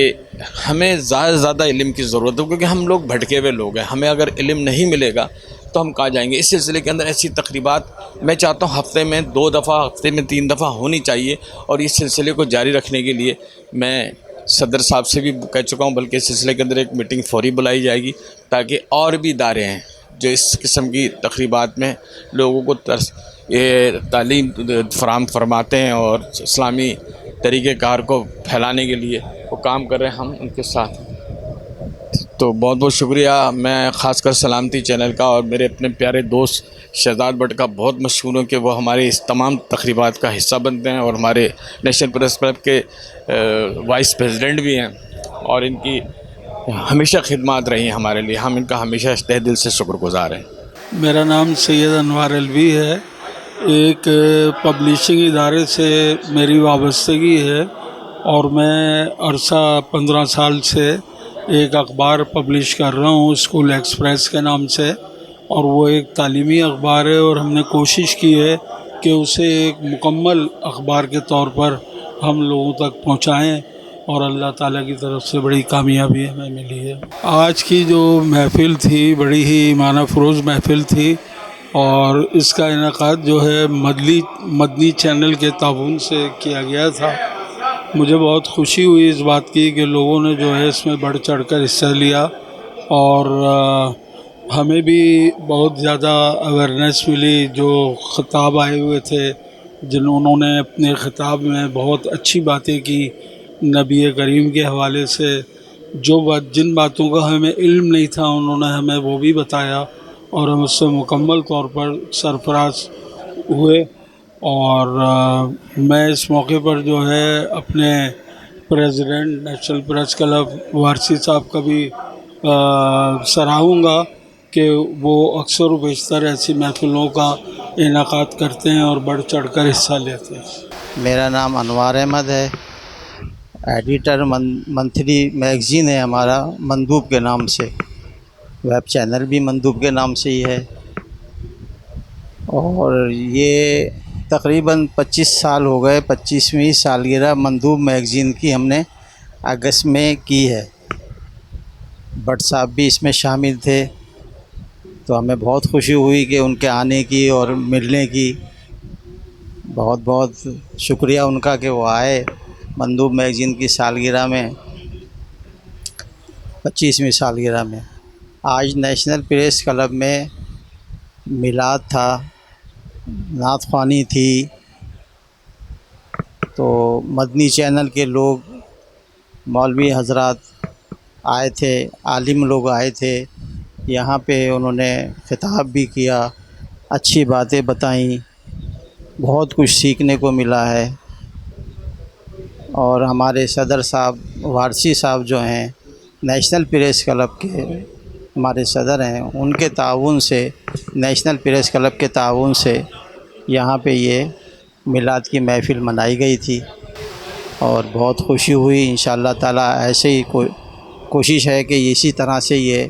[SPEAKER 5] ہمیں زیادہ سے زیادہ علم کی ضرورت ہے، کیونکہ ہم لوگ بھٹکے ہوئے لوگ ہیں. ہمیں اگر علم نہیں ملے گا تو ہم کہاں جائیں گے. اس سلسلے کے اندر ایسی تقریبات میں چاہتا ہوں ہفتے میں 2 دفعہ، ہفتے میں 3 دفعہ ہونی چاہیے، اور اس سلسلے کو جاری رکھنے کے لیے میں صدر صاحب سے بھی کہہ چکا ہوں، بلکہ اس سلسلے کے اندر ایک میٹنگ فوری بلائی جائے گی، تاکہ اور بھی ادارے ہیں جو اس قسم کی تقریبات میں لوگوں کو یہ تعلیم فراہم فرماتے ہیں اور اسلامی طریقہ کار کو پھیلانے کے لیے وہ کام کر رہے ہیں، ہم ان کے ساتھ. تو بہت بہت شکریہ. میں خاص کر سلامتی چینل کا اور میرے اپنے پیارے دوست شہزاد بٹ کا بہت مشہور ہوں کہ وہ ہمارے اس تمام تقریبات کا حصہ بنتے ہیں، اور ہمارے نیشنل پریس کلب کے وائس پریزیڈنٹ بھی ہیں، اور ان کی ہمیشہ خدمات رہی ہیں ہمارے لیے. ہم ان کا ہمیشہ تہ دل سے شکر گزار ہیں.
[SPEAKER 6] میرا نام سید انوار الوی ہے. ایک پبلشنگ ادارے سے میری وابستگی ہے، اور میں عرصہ 15 سال سے ایک اخبار پبلش کر رہا ہوں اسکول ایکسپریس کے نام سے، اور وہ ایک تعلیمی اخبار ہے، اور ہم نے کوشش کی ہے کہ اسے ایک مکمل اخبار کے طور پر ہم لوگوں تک پہنچائیں، اور اللہ تعالیٰ کی طرف سے بڑی کامیابی ہمیں ملی ہے. آج کی جو محفل تھی بڑی ہی معنی فروز محفل تھی، اور اس کا انعقاد جو ہے مدنی چینل کے تعاون سے کیا گیا تھا. مجھے بہت خوشی ہوئی اس بات کی کہ لوگوں نے جو ہے اس میں بڑھ چڑھ کر حصہ لیا، اور ہمیں بھی بہت زیادہ اویئرنیس ملی. جو خطاب آئے ہوئے تھے جنہوں نے اپنے خطاب میں بہت اچھی باتیں کی نبی کریم کے حوالے سے، جن باتوں کا ہمیں علم نہیں تھا انہوں نے ہمیں وہ بھی بتایا، اور ہم اس سے مکمل طور پر سرفراز ہوئے. اور میں اس موقع پر جو ہے اپنے پریزیڈنٹ نیشنل پریس کلب وارسی صاحب کا بھی سراہوں گا کہ وہ اکثر و بیشتر ایسی محفلوں کا انعقاد کرتے ہیں اور بڑھ چڑھ کر حصہ لیتے ہیں.
[SPEAKER 7] میرا نام انوار احمد ہے. ایڈیٹر منتھلی میگزین ہے ہمارا مندوب کے نام سے، ویب چینل بھی مندوب کے نام سے ہی ہے، اور یہ تقریباً 25 سال ہو گئے. 25ویں سالگرہ مندوب میگزین کی ہم نے اگست میں کی ہے. بٹ صاحب بھی اس میں شامل تھے، تو ہمیں بہت خوشی ہوئی کہ ان کے آنے کی اور ملنے کی. بہت بہت شکریہ ان کا کہ وہ آئے مندوب میگزین کی سالگرہ میں، 25ویں سالگرہ میں. آج نیشنل پریس کلب میں میلاد تھا، نعت خوانی تھی، تو مدنی چینل کے لوگ، مولوی حضرات آئے تھے، عالم لوگ آئے تھے یہاں پہ. انہوں نے خطاب بھی کیا، اچھی باتیں بتائیں، بہت کچھ سیکھنے کو ملا ہے. اور ہمارے صدر صاحب وارسی صاحب جو ہیں نیشنل پریس کلب کے ہمارے صدر ہیں، ان کے تعاون سے، نیشنل پریس کلب کے تعاون سے یہاں پہ یہ میلاد کی محفل منائی گئی تھی، اور بہت خوشی ہوئی. انشاءاللہ تعالیٰ ایسے ہی کوشش ہے کہ اسی طرح سے یہ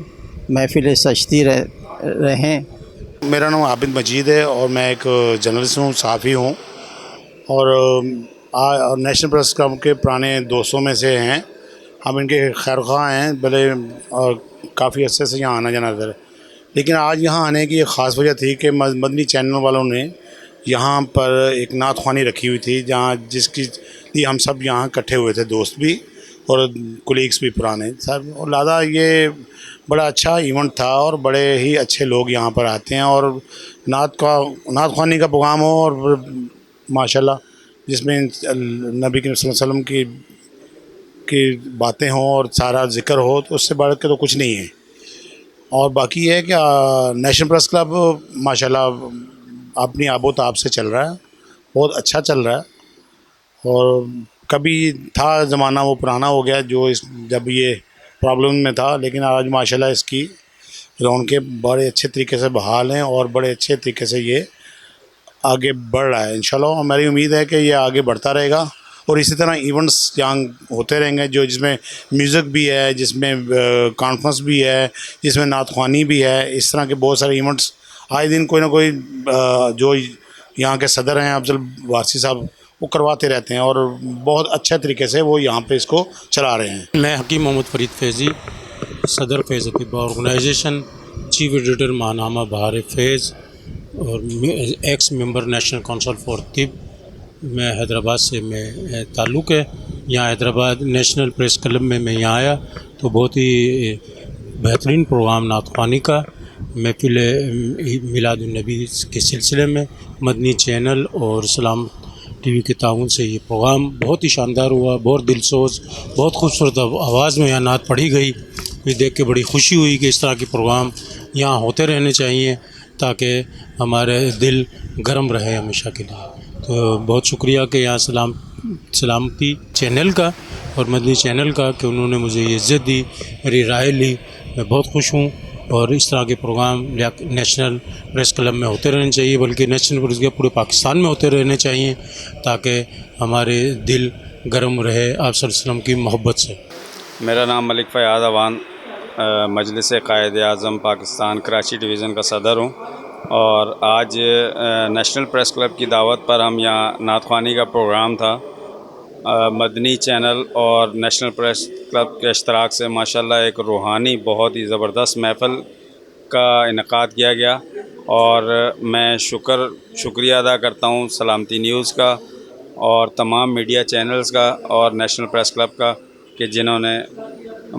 [SPEAKER 7] محفلیں سجتی رہیں.
[SPEAKER 8] میرا نام عابد مجید ہے، اور میں ایک جرنلسٹ ہوں، صحافی ہوں، اور نیشنل پریس کلب کے پرانے دوستوں میں سے ہیں. ہم ان کے خیر خواہ ہیں، بھلے اور کافی عرصے سے یہاں آنا جانا ہے. لیکن آج یہاں آنے کی ایک خاص وجہ تھی کہ مدنی چینل والوں نے یہاں پر ایک نعت خوانی رکھی ہوئی تھی، جہاں جس کی لیے ہم سب یہاں اکٹھے ہوئے تھے، دوست بھی اور کولیگس بھی پرانے سب، اور لہٰذا یہ بڑا اچھا ایونٹ تھا اور بڑے ہی اچھے لوگ یہاں پر آتے ہیں، اور نعت خوانی کا پروگرام ہو اور ماشاءاللہ جس میں نبی کریم صلی اللہ علیہ وسلم کی باتیں ہوں اور سارا ذکر ہو، تو اس سے بڑھ کے تو کچھ نہیں ہے۔ اور باقی یہ ہے کہ نیشنل پریس کلب ماشاءاللہ اپنی آب و تاب سے چل رہا ہے، بہت اچھا چل رہا ہے، اور کبھی تھا زمانہ وہ پرانا ہو گیا جو جب یہ پرابلم میں تھا، لیکن آج ماشاءاللہ اس کی رونقیں بڑے اچھے طریقے سے بحال ہیں اور بڑے اچھے طریقے سے یہ آگے بڑھ رہا ہے۔ انشاءاللہ ہماری امید ہے کہ یہ آگے بڑھتا رہے گا، اور اسی طرح ایونٹس یہاں ہوتے رہیں گے، جس میں میوزک بھی ہے، جس میں کانفرنس بھی ہے، جس میں نعت خوانی بھی ہے، اس طرح کے بہت سارے ایونٹس آئے دن کوئی نہ کوئی جو یہاں کے صدر ہیں افضل وارثی صاحب وہ کرواتے رہتے ہیں، اور بہت اچھے طریقے سے وہ یہاں پہ اس کو چلا رہے ہیں۔
[SPEAKER 9] میں حکیم محمد فرید فیضی، صدر فیض طب آرگنائزیشن، چیف ایڈیٹر ماہنامہ بہار فیض اور x member national council for طب، میں حیدرآباد سے میں تعلق ہے۔ یہاں حیدرآباد نیشنل پریس کلب میں یہاں آیا تو بہت ہی بہترین پروگرام نعت خوانی کا محفل میلاد النبی کے سلسلے میں مدنی چینل اور اسلام ٹی وی کے تعاون سے یہ پروگرام بہت ہی شاندار ہوا، بہت دلسوز، بہت خوبصورت آواز میں یہاں نعت پڑھی گئی۔ یہ دیکھ کے بڑی خوشی ہوئی کہ اس طرح کے پروگرام یہاں ہوتے رہنے چاہیے تاکہ ہمارے دل گرم رہے ہمیشہ کے لیے۔ تو بہت شکریہ کہ یہاں سلامتی چینل کا اور مدنی چینل کا کہ انہوں نے مجھے یہ عزت دی، میری رائے لی، میں بہت خوش ہوں۔ اور اس طرح کے پروگرام نیشنل پریس کلب میں ہوتے رہنے چاہیے، بلکہ نیشنل پریس کلب پورے پاکستان میں ہوتے رہنے چاہیے تاکہ ہمارے دل گرم رہے آپ صلی اللہ علیہ وسلم کی محبت سے۔
[SPEAKER 10] میرا نام ملک فیاض اوان، مجلس قائد اعظم پاکستان کراچی ڈویژن کا صدر ہوں، اور آج نیشنل پریس کلب کی دعوت پر ہم یہاں نعت خوانی کا پروگرام تھا، مدنی چینل اور نیشنل پریس کلب کے اشتراک سے ماشاءاللہ ایک روحانی بہت ہی زبردست محفل کا انعقاد کیا گیا، اور میں شکریہ ادا کرتا ہوں سلامتی نیوز کا اور تمام میڈیا چینلز کا اور نیشنل پریس کلب کا کہ جنہوں نے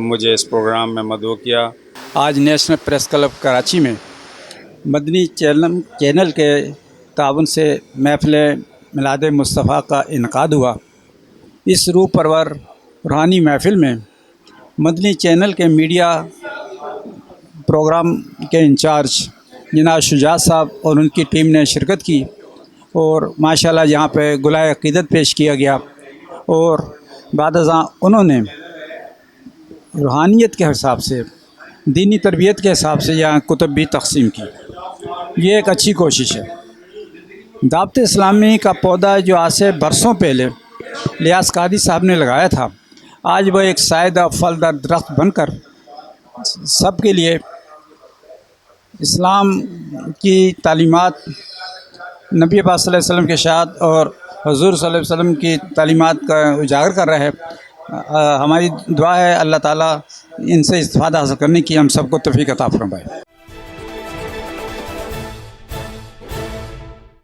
[SPEAKER 10] مجھے اس پروگرام میں مدعو کیا۔
[SPEAKER 11] آج نیشنل پریس کلب کراچی میں مدنی چینل کے تعاون سے محفل میلاد مصطفیٰ کا انعقاد ہوا۔ اس روح پرور روحانی محفل میں مدنی چینل کے میڈیا پروگرام کے انچارج جناب شجاعت صاحب اور ان کی ٹیم نے شرکت کی، اور ماشاءاللہ یہاں پہ گلائے عقیدت پیش کیا گیا، اور بعد ازاں انہوں نے روحانیت کے حساب سے، دینی تربیت کے حساب سے یہاں کتب بھی تقسیم کی۔ یہ ایک اچھی کوشش ہے۔ دعوت اسلامی کا پودا جو آج سے برسوں پہلے لیاس قادری صاحب نے لگایا تھا، آج وہ ایک سایہ پھلدار درخت بن کر سب کے لیے اسلام کی تعلیمات، نبی پاک صلی اللہ علیہ وسلم کے اشاعت اور حضور صلی اللہ علیہ وسلم کی تعلیمات کا اجاگر کر رہا ہے۔ ہماری دعا ہے اللہ تعالیٰ ان سے استفادہ حاصل کرنے کی ہم سب کو توفیق عطا فرمائے۔